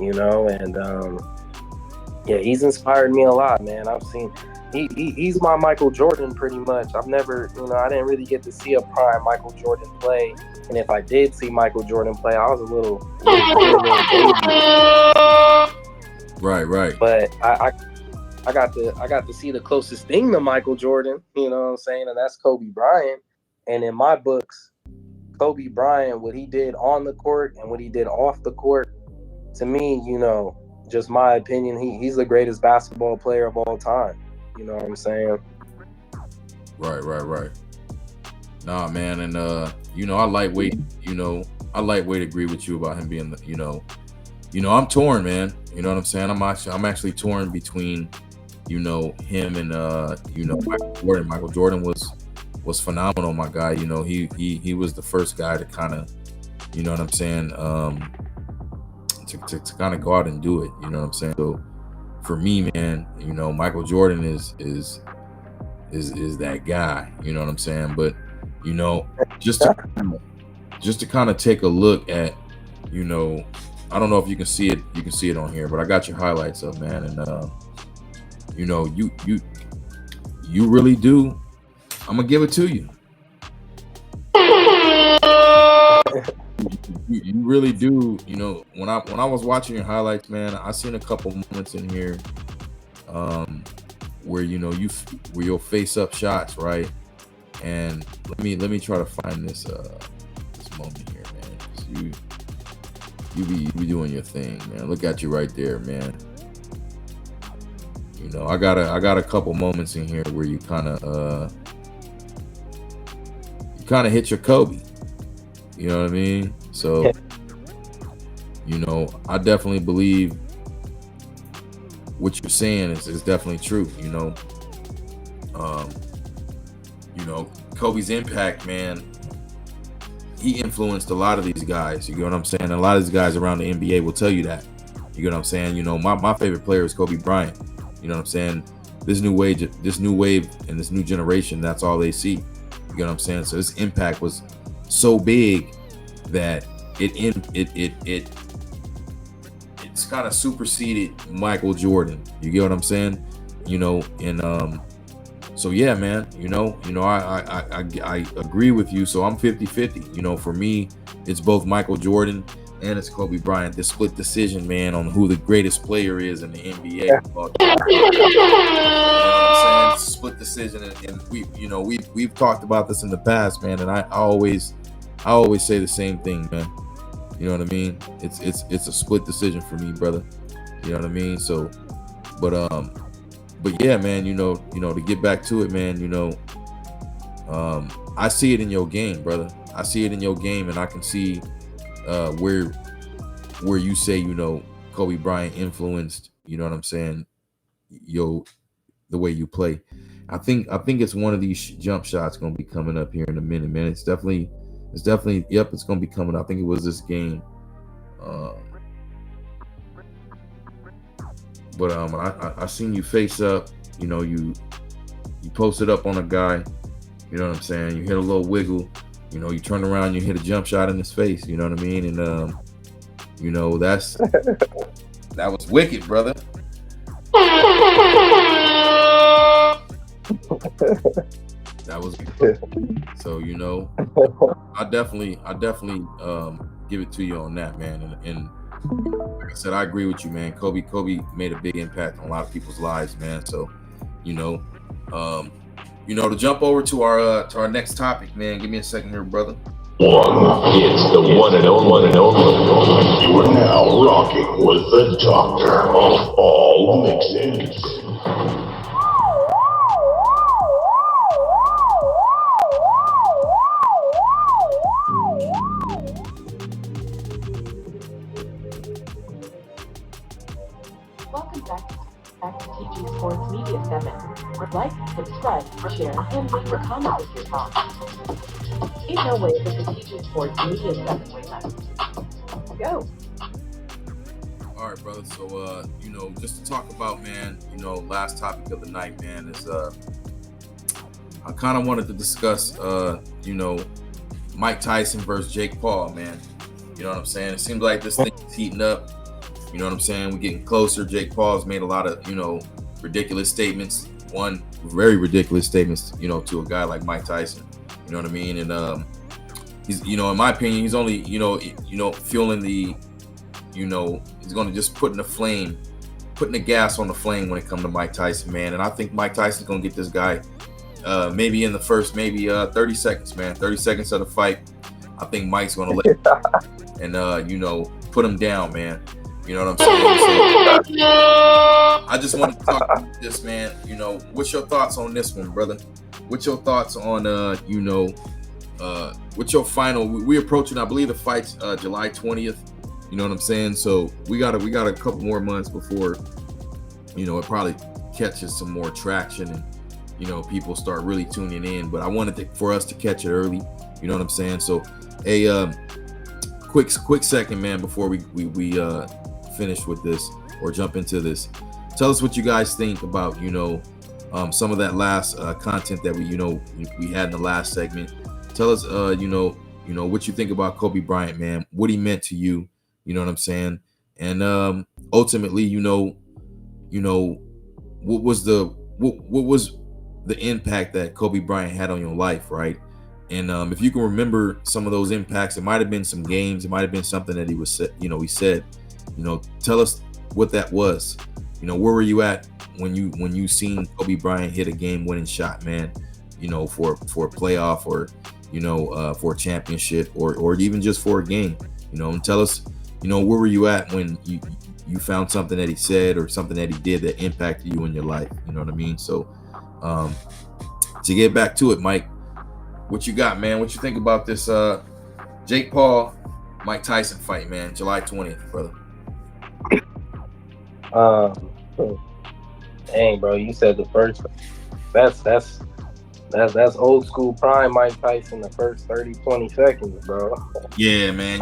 you know. And yeah, he's inspired me a lot, man. I've seen he's my Michael Jordan pretty much. I've never, you know, I didn't really get to see a prime Michael Jordan play. And if I did see Michael Jordan play, I was a little baby. Right. But I got to see the closest thing to Michael Jordan, you know what I'm saying, and that's Kobe Bryant. And in my books, Kobe Bryant, what he did on the court and what he did off the court, to me, you know, just my opinion, he's the greatest basketball player of all time. You know what I'm saying? Right. Nah, man, and you know, I lightweight agree with you about him being the, you know, I'm torn, man. You know what I'm saying? I'm actually torn between, you know, him and you know, Michael Jordan. Michael Jordan was phenomenal, my guy. You know, he was the first guy to kind of, you know what I'm saying, to kind of go out and do it. You know what I'm saying? So for me, man, you know, Michael Jordan is that guy. You know what I'm saying? But you know, just to kind of take a look at, you know, I don't know if you can see it. You can see it on here, but I got your highlights up, man, and you know, you really do. I'm gonna give it to you. You really do. You know, when I was watching your highlights, man, I seen a couple moments in here, where you know where you'll face up shots, right? And let me try to find this moment here, man. You be doing your thing, man. Look at you right there, man. You know, I got a couple moments in here where you kind of hit your Kobe. You know what I mean? So, you know, I definitely believe what you're saying is definitely true. You know, Kobe's impact, man. He influenced a lot of these guys. You know what I'm saying? And a lot of these guys around the NBA will tell you that. You know what I'm saying? You know, my favorite player is Kobe Bryant. You know what I'm saying? This new wave and this new generation, that's all they see. You know what I'm saying? So his impact was so big that it's kind of superseded Michael Jordan. You get what I'm saying? You know, and so yeah, man, you know, I agree with you. So I'm 50-50. You know, for me, it's both Michael Jordan and it's Kobe Bryant. This split decision, man, on who the greatest player is in the NBA. You know what I'm saying? Split decision, and we've talked about this in the past, man. And I always say the same thing, man. You know what I mean? It's a split decision for me, brother. You know what I mean? So, but yeah, man. You know, to get back to it, man. You know, I see it in your game, brother. I see it in your game, and I can see where you say, you know, Kobe Bryant influenced, you know what I'm saying, the way you play. I think it's one of these jump shots going to be coming up here in a minute, man. It's definitely. Yep, it's going to be coming. I think it was this game. But I seen you face up. You know, you posted up on a guy. You know what I'm saying? You hit a little wiggle. You know, you turn around, you hit a jump shot in his face. You know what I mean? And you know, that was wicked, brother. That was so. You know, I definitely give it to you on that, man. And like I said, I agree with you, man. Kobe made a big impact on a lot of people's lives, man. So, you know, to jump over to our next topic, man. Give me a second here, brother. It's the one and only. You are now rocking with the doctor of all mixes. Welcome back to TG Sports Media 7. Like, subscribe, share, and leave a comment with your thoughts. Ain't no way that the TG Sports Media 7 way better. Go. All right, brother. So, you know, just to talk about, man, you know, last topic of the night, man, is I kind of wanted to discuss, you know, Mike Tyson versus Jake Paul, man. You know what I'm saying? It seems like this thing is heating up. You know what I'm saying? We're getting closer. Jake Paul's made a lot of, you know, ridiculous statements. One, very ridiculous statements, you know, to a guy like Mike Tyson. You know what I mean? And he's, you know, in my opinion, he's only, you know, fueling the, you know, he's going to just putting the gas on the flame when it comes to Mike Tyson, man. And I think Mike Tyson's going to get this guy maybe in the first, 30 seconds, man. 30 seconds of the fight. I think Mike's going to let him and, you know, put him down, man. You know what I'm saying? So, I just want to talk about this, man. You know, what's your thoughts on this one, brother? What's your thoughts on, you know, what's your final? We approaching, I believe the fight's July 20th. You know what I'm saying? So we got a couple more months before, you know, it probably catches some more traction and, you know, people start really tuning in. But I wanted for us to catch it early. You know what I'm saying? So, a quick second, man, before we finish with this or jump into this. Tell us what you guys think about, you know, some of that last content that we had in the last segment. Tell us, you know what you think about Kobe Bryant, man. What he meant to you. You know what I'm saying? And ultimately, you know, what was the impact that Kobe Bryant had on your life, right? And if you can remember some of those impacts, it might have been some games, it might have been something that he said. You know, tell us what that was. You know, where were you at when you seen Kobe Bryant hit a game-winning shot, man? You know, for a playoff or, you know, for a championship or even just for a game. You know, and tell us, you know, where were you at when you found something that he said or something that he did that impacted you in your life? You know what I mean? So, to get back to it, Mike, what you got, man? What you think about this Jake Paul, Mike Tyson fight, man? July 20th, brother. Dang, bro, you said the first. That's old school prime Mike Tyson. The first 30-20 seconds, bro. Yeah, man.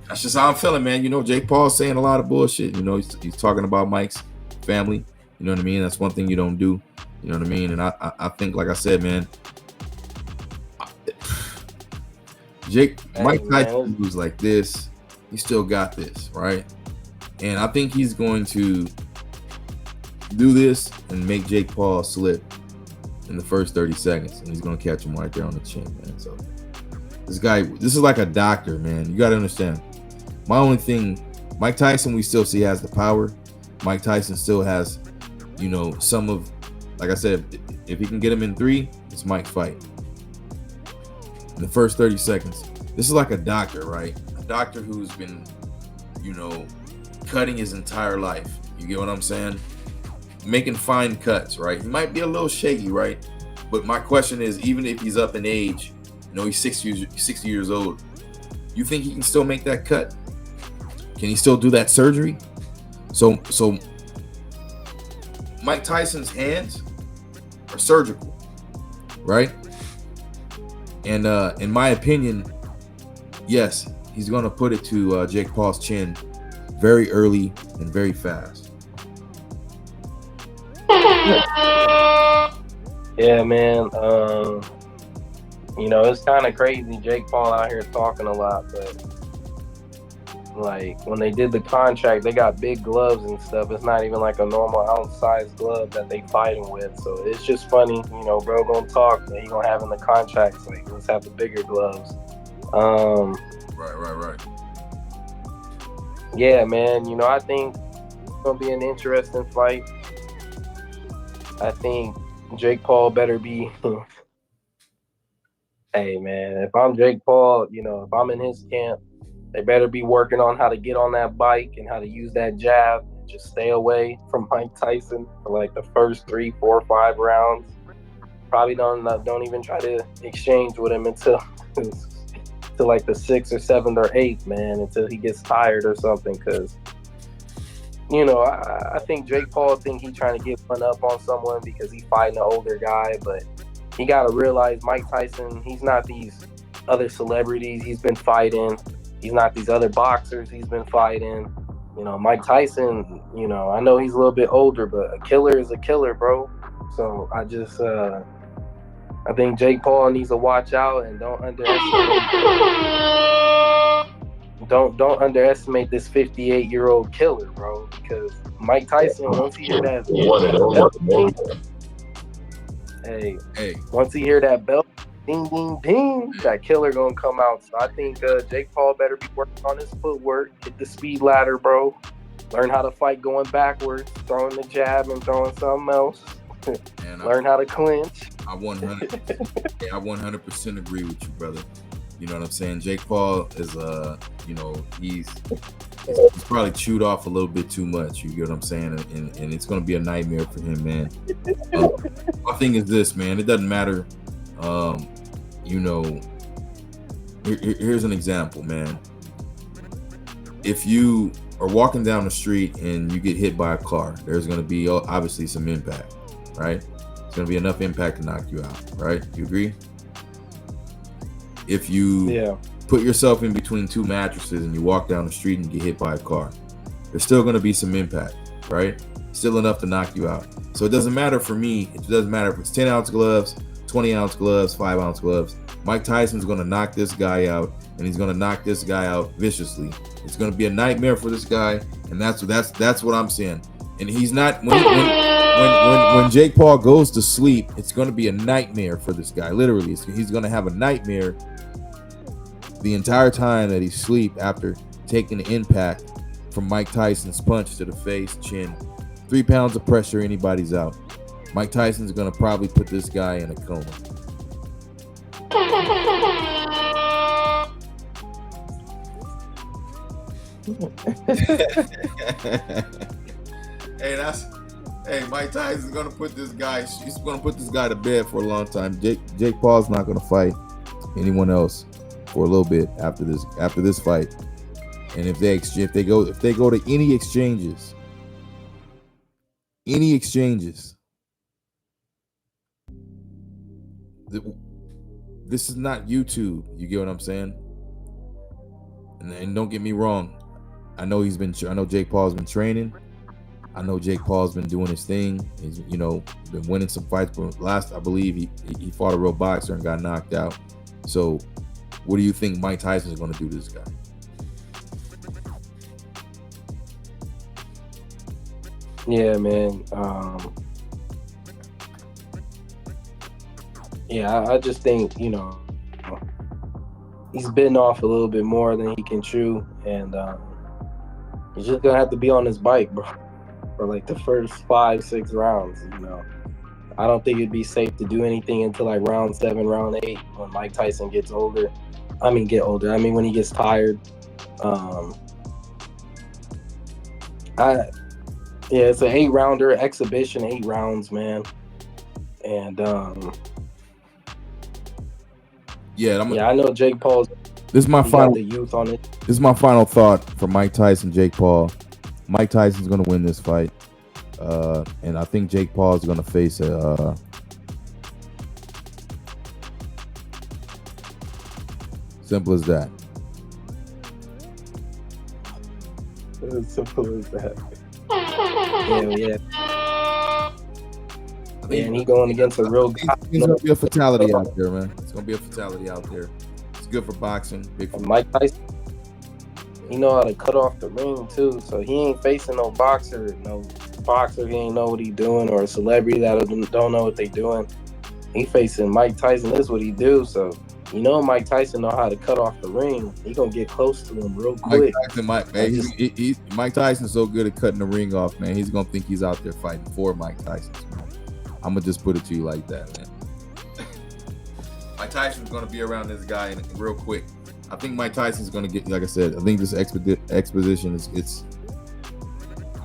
That's just how I'm feeling, man. You know, Jake Paul's saying a lot of bullshit. You know, he's talking about Mike's family. You know what I mean? That's one thing you don't do. You know what I mean? And I think, like I said, man, Mike Tyson was like this. He still got this, right? And I think he's going to do this and make Jake Paul slip in the first 30 seconds. And he's going to catch him right there on the chin, man. So this is like a doctor, man. You got to understand. My only thing, Mike Tyson, we still see has the power. Mike Tyson still has, you know, some of, like I said, if he can get him in 3, it's Mike's fight. In the first 30 seconds. This is like a doctor, right? A doctor who's been, you know, cutting his entire life. You get what I'm saying? Making fine cuts, right? He might be a little shaky, right? But my question is, even if he's up in age, you know, he's 60 years old, you think he can still make that cut? Can he still do that surgery? So Mike Tyson's hands are surgical, right? And in my opinion, yes, he's going to put it to Jake Paul's chin very early and very fast. Yeah, man. It's kind of crazy. Jake Paul out here talking a lot, but like when they did the contract, they got big gloves and stuff. It's not even like a normal ounce-sized glove that they fighting with. So it's just funny, bro gonna talk, and he gonna have in the contracts like, let's have the bigger gloves. Right. Yeah, man. I think it's gonna be an interesting fight. I think Jake Paul better be. Hey, man, if I'm Jake Paul, if I'm in his camp, they better be working on how to get on that bike and how to use that jab. Just stay away from Mike Tyson for like the first 3, 4, 5 rounds. Probably don't even try to exchange with him until like the 6th or 7th or 8th, man, until he gets tired or something. Because I think Jake Paul think he's trying to get one up on someone because he's fighting an older guy, but he got to realize Mike Tyson, he's not these other celebrities he's been fighting. He's not these other boxers he's been fighting. Mike Tyson, I know he's a little bit older, but a killer is a killer, bro. So I just, I think Jake Paul needs to watch out and don't underestimate this 58-year-old killer, bro. Because Mike Tyson, once he hear that once he hear that belt, ding, ding, ding, that killer gonna come out. So I think Jake Paul better be working on his footwork, hit the speed ladder, bro. Learn how to fight going backwards, throwing the jab and throwing something else. Learn how to clinch. I 100% agree with you, brother. You know what I'm saying? Jake Paul is, he's probably chewed off a little bit too much. You get what I'm saying? And it's going to be a nightmare for him, man. My thing is this, man. It doesn't matter. Here's an example, man. If you are walking down the street and you get hit by a car, there's going to be obviously some impact, right? It's going to be enough impact to knock you out, right? You agree? If you put yourself in between 2 mattresses and you walk down the street and get hit by a car, there's still going to be some impact, right? Still enough to knock you out. So it doesn't matter for me. It doesn't matter if it's 10-ounce gloves, 20-ounce gloves, 5-ounce gloves. Mike Tyson's going to knock this guy out, and he's going to knock this guy out viciously. It's going to be a nightmare for this guy, and that's what I'm saying. And he's not when Jake Paul goes to sleep, it's going to be a nightmare for this guy. Literally, he's going to have a nightmare the entire time that he's asleep after taking the impact from Mike Tyson's punch to the face, chin. 3 pounds of pressure, anybody's out. Mike Tyson's going to probably put this guy in a coma. Hey, Mike Tyson's gonna put this guy. He's gonna put this guy to bed for a long time. Jake Paul's not gonna fight anyone else for a little bit after this fight. And if they go to any exchanges, this is not YouTube. You get what I'm saying? And don't get me wrong. I know Jake Paul's been training. I know Jake Paul's been doing his thing. He's, been winning some fights. But last, I believe he fought a real boxer and got knocked out. So, what do you think Mike Tyson is going to do to this guy? Yeah, man. I just think, he's bitten off a little bit more than he can chew. And he's just going to have to be on his bike, bro, for like the first 5, 6 rounds, I don't think it'd be safe to do anything until like round 7, round 8, when Mike Tyson gets older. When he gets tired. It's an 8-rounder exhibition, 8 rounds, man. And I know Jake Paul's. This is my final. The youth on it. This is my final thought for Mike Tyson, Jake Paul. Mike Tyson's going to win this fight, and I think Jake Paul is going to face a Simple as that. As simple as that. Yeah. And he going against a real guy. It's gonna be a fatality out there, man. It's gonna be a fatality out there. It's good for boxing. Big for Mike Tyson. He know how to cut off the ring too, so he ain't facing no boxer. He ain't know what he doing, or a celebrity that don't know what they doing. He facing Mike Tyson. This is what he do. So Mike Tyson know how to cut off the ring. He gonna get close to him real quick. Mike Tyson's so good at cutting the ring off, man. He's gonna think he's out there fighting for Mike Tyson. Man. I'm gonna just put it to you like that, man. Mike Tyson's gonna be around this guy real quick. I think Mike Tyson's gonna get, like I said, I think this exposition is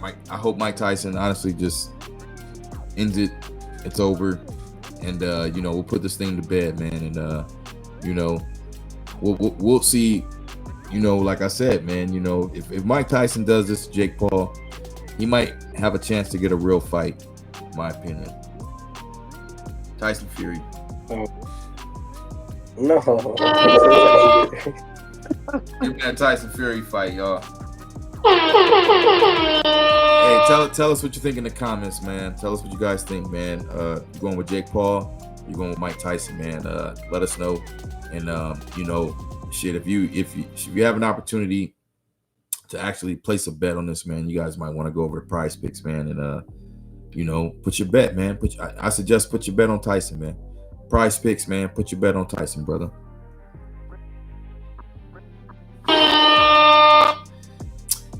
I hope Mike Tyson honestly just ends it. It's over, and we'll put this thing to bed, man. And we'll see. Like I said, man. If Mike Tyson does this to Jake Paul, he might have a chance to get a real fight, in my opinion. Tyson Fury. No. Give me that Tyson Fury fight, y'all. Hey, tell us what you think in the comments, man. Tell us what you guys think, man. You going with Jake Paul? You going with Mike Tyson, man? Let us know. And shit, if you have an opportunity to actually place a bet on this, man, you guys might want to go over to Prize Picks, man, and put your bet, man. I suggest put your bet on Tyson, man. Prize Picks, man. Put your bet on Tyson, brother.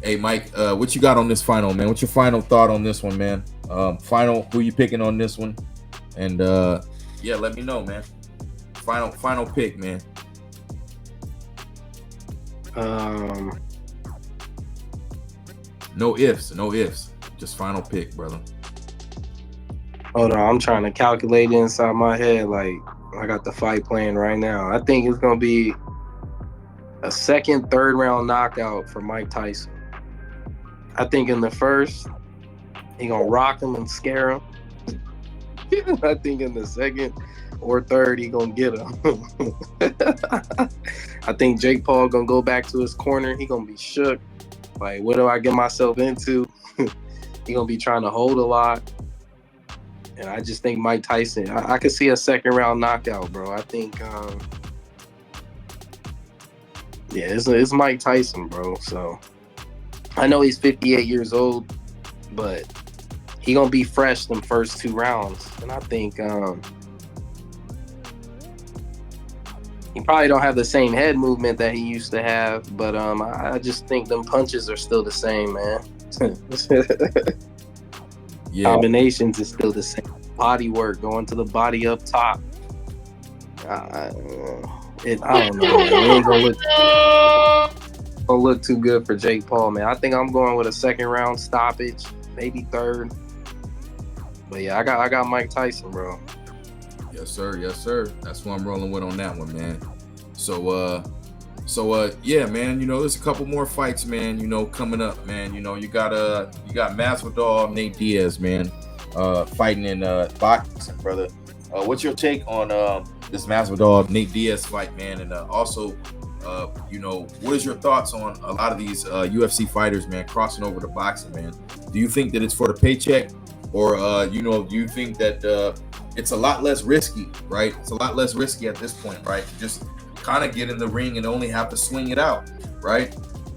Hey, Mike, what you got on this final, man? What's your final thought on this one, man? Who you picking on this one? And let me know, man. Final pick, man. No ifs. Just final pick, brother. Hold on, I'm trying to calculate it inside my head. Like, I got the fight playing right now. I think it's gonna be a second, third round knockout for Mike Tyson. I think in the first, he gonna rock him and scare him. I think in the second or third, he gonna get him. I think Jake Paul gonna go back to his corner. He gonna be shook. Like, what do I get myself into? He gonna be trying to hold a lot. And I just think Mike Tyson, I could see a second round knockout, bro. I think, it's Mike Tyson, bro. So I know he's 58 years old, but he gonna be fresh them first two rounds. And I think he probably don't have the same head movement that he used to have, but I just think them punches are still the same, man. Yeah. Combinations is still the same. Body work, going to the body up top. I don't know, man. It ain't gonna look too good for Jake Paul, man. I think I'm going with a second round stoppage, maybe third. But yeah, I got Mike Tyson, bro. Yes, sir. That's what I'm rolling with on that one, man. So yeah, man, there's a couple more fights, man, coming up, man. You got Masvidal, Nate Diaz, man, fighting in boxing, brother. What's your take on this Masvidal, Nate Diaz fight, man? And also, what is your thoughts on a lot of these UFC fighters, man, crossing over to boxing, man? Do you think that it's for the paycheck, or do you think that it's a lot less risky, right? It's a lot less risky at this point, right? Just kind of get in the ring and only have to swing it out, right?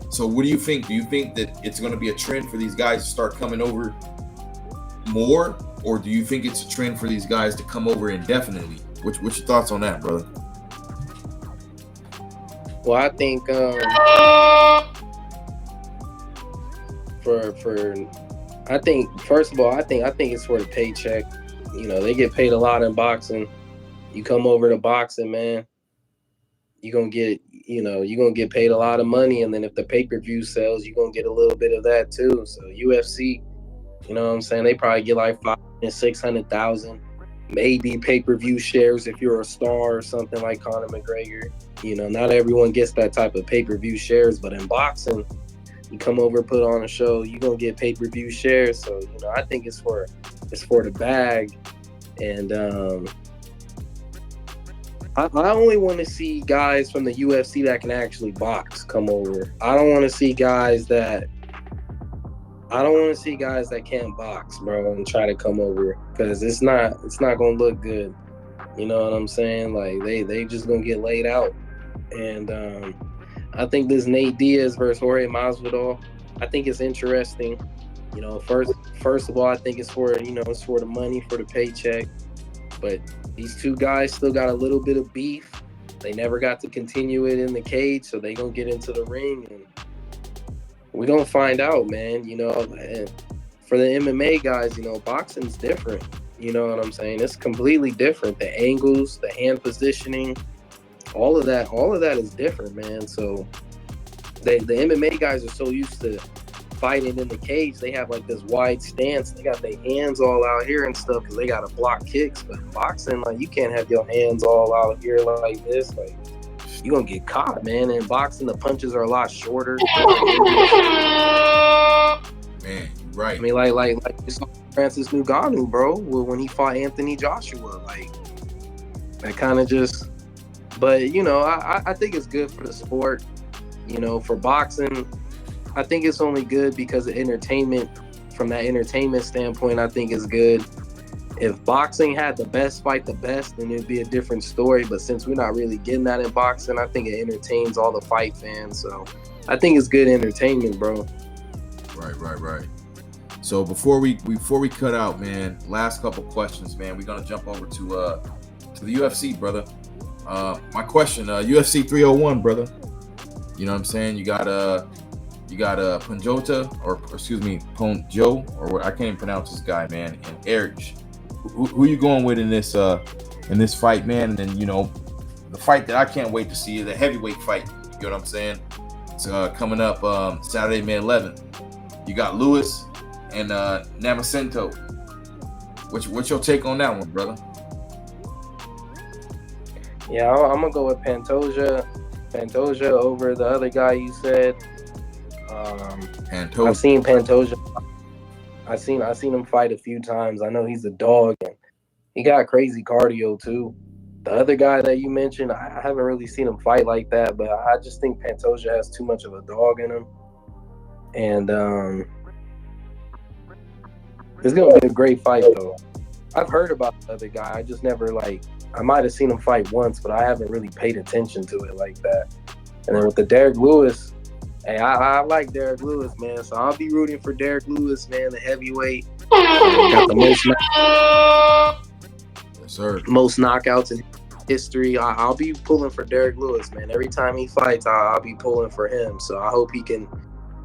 So what do you think? Do you think that it's going to be a trend for these guys to start coming over more, or do you think it's a trend for these guys to come over indefinitely? What's your thoughts on that, brother? Well, I think first of all, I think it's for the paycheck. They get paid a lot in boxing. You come over to boxing, man, you're gonna get paid a lot of money, and then if the pay-per-view sells, you're gonna get a little bit of that too. So UFC, you know what I'm saying, they probably get like 500,000-600,000, maybe pay-per-view shares if you're a star or something like Conor McGregor. Not everyone gets that type of pay-per-view shares, but in boxing, you come over, put on a show, you're gonna get pay-per-view shares. So I think it's for the bag. And I only want to see guys from the UFC that can actually box come over. I don't want to see guys that can't box, bro, and try to come over, because it's not gonna look good. You know what I'm saying? Like they just gonna get laid out. And I think this Nate Diaz versus Jorge Masvidal, I think it's interesting. You know, first of all, I think it's for the money, for the paycheck. But these two guys still got a little bit of beef. They never got to continue it in the cage, so they gonna get into the ring, and we gonna find out, man. You know, and for the MMA guys, you know, boxing's different. You know what I'm saying? It's completely different. The angles, the hand positioning, all of that is different, man. So the MMA guys are so used to fighting in the cage, they have like this wide stance. They got their hands all out here and stuff because they got to block kicks. But in boxing, like, you can't have your hands all out here like this. Like, you're gonna get caught, man. In boxing, the punches are a lot shorter. Man, right. I mean, like you saw Francis Ngannou, bro, when he fought Anthony Joshua. Like, that kind of just. But, you know, I think it's good for the sport. You know, for boxing, I think it's only good because of entertainment. From that entertainment standpoint, I think it's good. If boxing had the best fight the best, then it'd be a different story. But since we're not really getting that in boxing, I think it entertains all the fight fans. So I think it's good entertainment, bro. Right. So before we cut out, man, last couple questions, man. We're gonna jump over to the UFC, brother. My question, UFC 301, brother. You know what I'm saying? You got Ponjota, or excuse me, Ponjo, or I can't even pronounce this guy, man, and Erich. Who you going with in this fight, man? And then, you know, the fight that I can't wait to see is the heavyweight fight. You get what I'm saying? It's coming up Saturday, May 11th. You got Lewis and Namacinto. What's your take on that one, brother? Yeah, I'm gonna go with Pantoja over the other guy you said. Pantoja. I've seen Pantoja. I seen him fight a few times. I know he's a dog, and he got crazy cardio too. The other guy that you mentioned, I haven't really seen him fight like that, but I just think Pantoja has too much of a dog in him. And it's gonna be a great fight though. I've heard about the other guy. I just never I might have seen him fight once, but I haven't really paid attention to it like that. And then with the Derek Lewis, hey, I like Derek Lewis, man. So I'll be rooting for Derek Lewis, man, the heavyweight. Got the most knockouts in history. I'll be pulling for Derek Lewis, man. Every time he fights, I'll be pulling for him. So I hope he can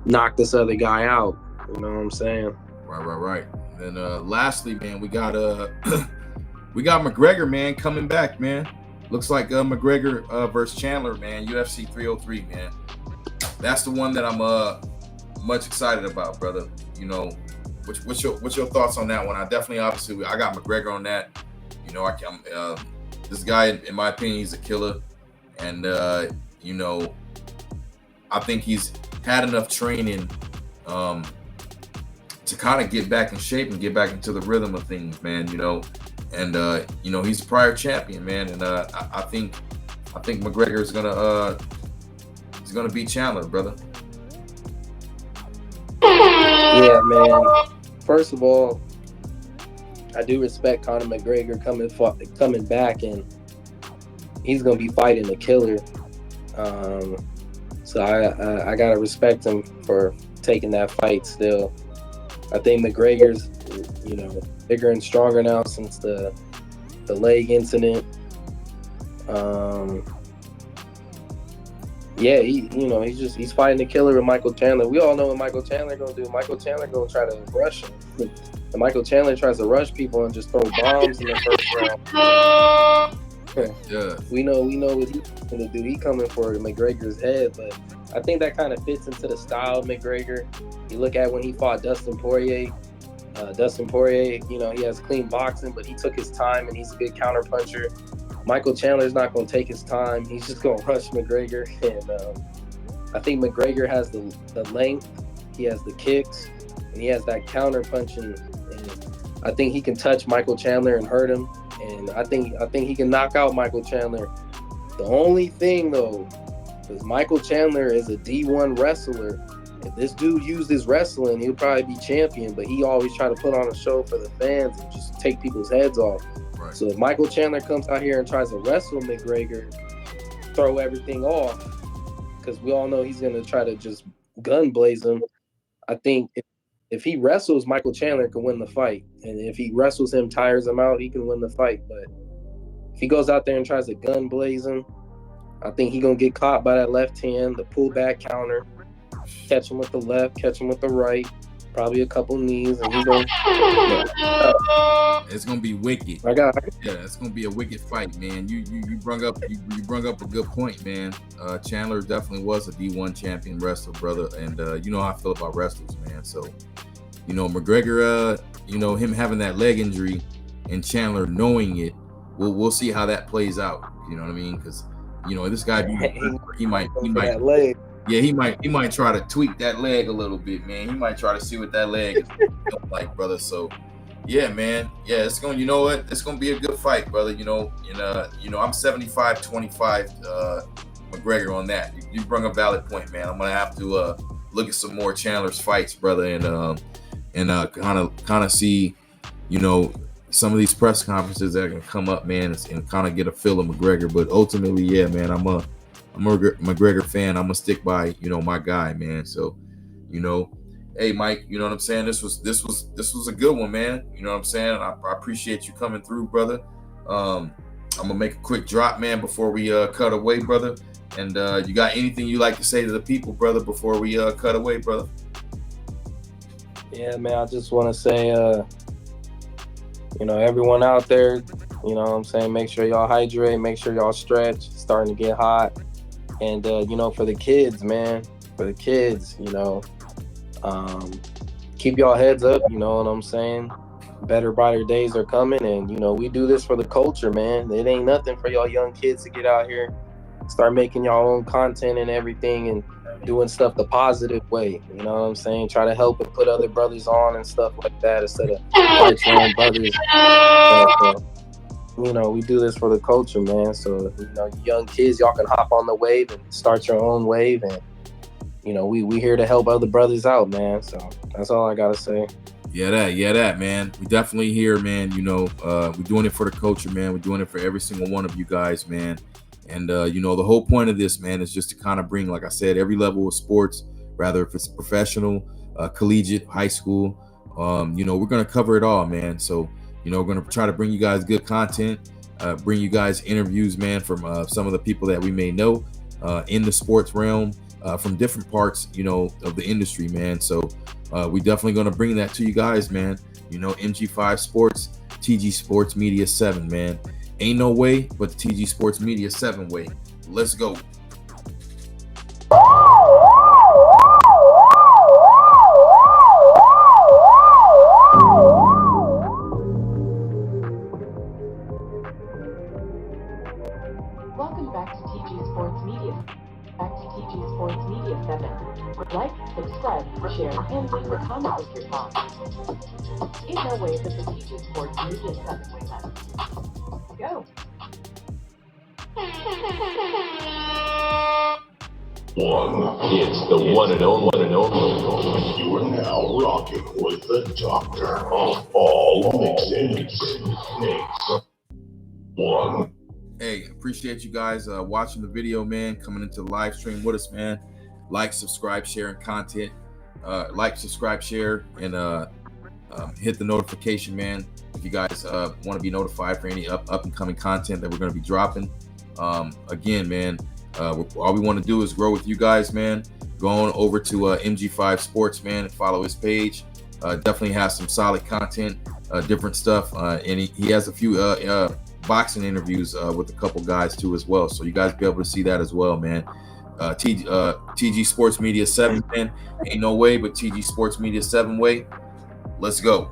knock this other guy out. You know what I'm saying? Right. And lastly, man, we got McGregor, man, coming back, man. Looks like McGregor versus Chandler, man. UFC 303, man. That's the one that I'm much excited about, brother. You know, what's your thoughts on that one? I got McGregor on that. You know, this guy, in my opinion, he's a killer, and you know, I think he's had enough training to kind of get back in shape and get back into the rhythm of things, man. You know, and you know, he's a prior champion, man, and I think McGregor is gonna beat Chandler, brother. Yeah, man. First of all, I do respect Conor McGregor coming back, and he's gonna be fighting a killer. So I gotta respect him for taking that fight. Still, I think McGregor's, you know, bigger and stronger now since the leg incident. Yeah, he's fighting a killer with Michael Chandler. We all know what Michael Chandler gonna do. Michael Chandler gonna try to rush him. And Michael Chandler tries to rush people and just throw bombs in the first round. Yeah. We know what he's gonna do. He coming for McGregor's head, but I think that kind of fits into the style of McGregor. You look at when he fought Dustin Poirier. You know, he has clean boxing, but he took his time and he's a good counter puncher. Michael Chandler's not going to take his time. He's just going to rush McGregor. And I think McGregor has the length, he has the kicks, and he has that counter punching. And I think he can touch Michael Chandler and hurt him. And I think he can knock out Michael Chandler. The only thing though, because Michael Chandler is a D1 wrestler. If this dude used his wrestling, he'll probably be champion, but he always try to put on a show for the fans and just take people's heads off. Right. So if Michael Chandler comes out here and tries to wrestle McGregor, throw everything off, because we all know he's going to try to just gun blaze him. I think if he wrestles, Michael Chandler can win the fight. And if he wrestles him, tires him out, he can win the fight. But if he goes out there and tries to gun blaze him, I think he's going to get caught by that left hand, the pullback counter, catch him with the left, catch him with the right, probably a couple knees, and he's going It's gonna be wicked. Yeah, it's gonna be a wicked fight, man. You brung up a good point, man. Chandler definitely was a D1 champion wrestler, brother, and you know how I feel about wrestlers, man. So, you know, McGregor, you know, him having that leg injury and Chandler knowing it, we'll see how that plays out. You know what I mean? Because, you know, this guy, he might that leg. Yeah, he might try to tweak that leg a little bit, man. He might try to see what that leg is like, brother. So, yeah, man. Yeah, it's gonna. You know what? It's gonna be a good fight, brother. You know, I'm 75-25 McGregor on that. You bring a valid point, man. I'm gonna have to look at some more Chandler's fights, brother, and kind of see, you know, some of these press conferences that are gonna come up, man, and kind of get a feel of McGregor. But ultimately, yeah, man, I'm a McGregor fan. I'm gonna stick by, you know, my guy, man. So, you know, hey, Mike, you know what I'm saying? This was a good one, man. You know what I'm saying? I appreciate you coming through, brother. I'm gonna make a quick drop, man, before we cut away, brother. And you got anything you like to say to the people, brother, before we cut away, brother? Yeah, man, I just want to say, you know, everyone out there, you know what I'm saying, make sure y'all hydrate, make sure y'all stretch. It's starting to get hot. And, you know, for the kids, man, you know, keep y'all heads up, you know what I'm saying? Better, brighter days are coming. And, you know, we do this for the culture, man. It ain't nothing for y'all young kids to get out here, start making y'all own content and everything and doing stuff the positive way. You know what I'm saying? Try to help and put other brothers on and stuff like that instead of fight your own brothers. You know, we do this for the culture, man. So, you know, young kids, y'all can hop on the wave and start your own wave. And, you know, we here to help other brothers out, man. So that's all I got to say. Yeah, that, man. We definitely here, man. You know, we're doing it for the culture, man. We're doing it for every single one of you guys, man. And, you know, the whole point of this, man, is just to kind of bring, like I said, every level of sports, rather if it's professional, collegiate, high school, you know, we're going to cover it all, man. So, you know, we're going to try to bring you guys good content, bring you guys interviews, man, from some of the people that we may know in the sports realm, from different parts, you know, of the industry, man. So we definitely going to bring that to you guys, man. You know, MG5 Sports, TG Sports Media 7, man. Ain't no way but the TG Sports Media 7 way. Let's go. Welcome back to TG Sports Media. Back to TG Sports Media 7. Like, subscribe, share, and leave a comment with your thoughts. In no way but the TG Sports Media 7 way. Let's go. It's the one and only. You are now rocking with the doctor of all mixes. One. Hey, appreciate you guys watching the video, man, coming into the live stream with us, man. Like, subscribe, share, and content. Like, subscribe, share, and hit the notification, man, if you guys want to be notified for any up and coming content that we're going to be dropping. Again, man, all we want to do is grow with you guys, man. Go on over to MG5 Sports, man, and follow his page. Definitely has some solid content, different stuff, and he has a few boxing interviews with a couple guys too as well, so you guys be able to see that as well, man. TG Sports Media 7, man. Ain't no way but TG Sports Media 7 way. Let's go.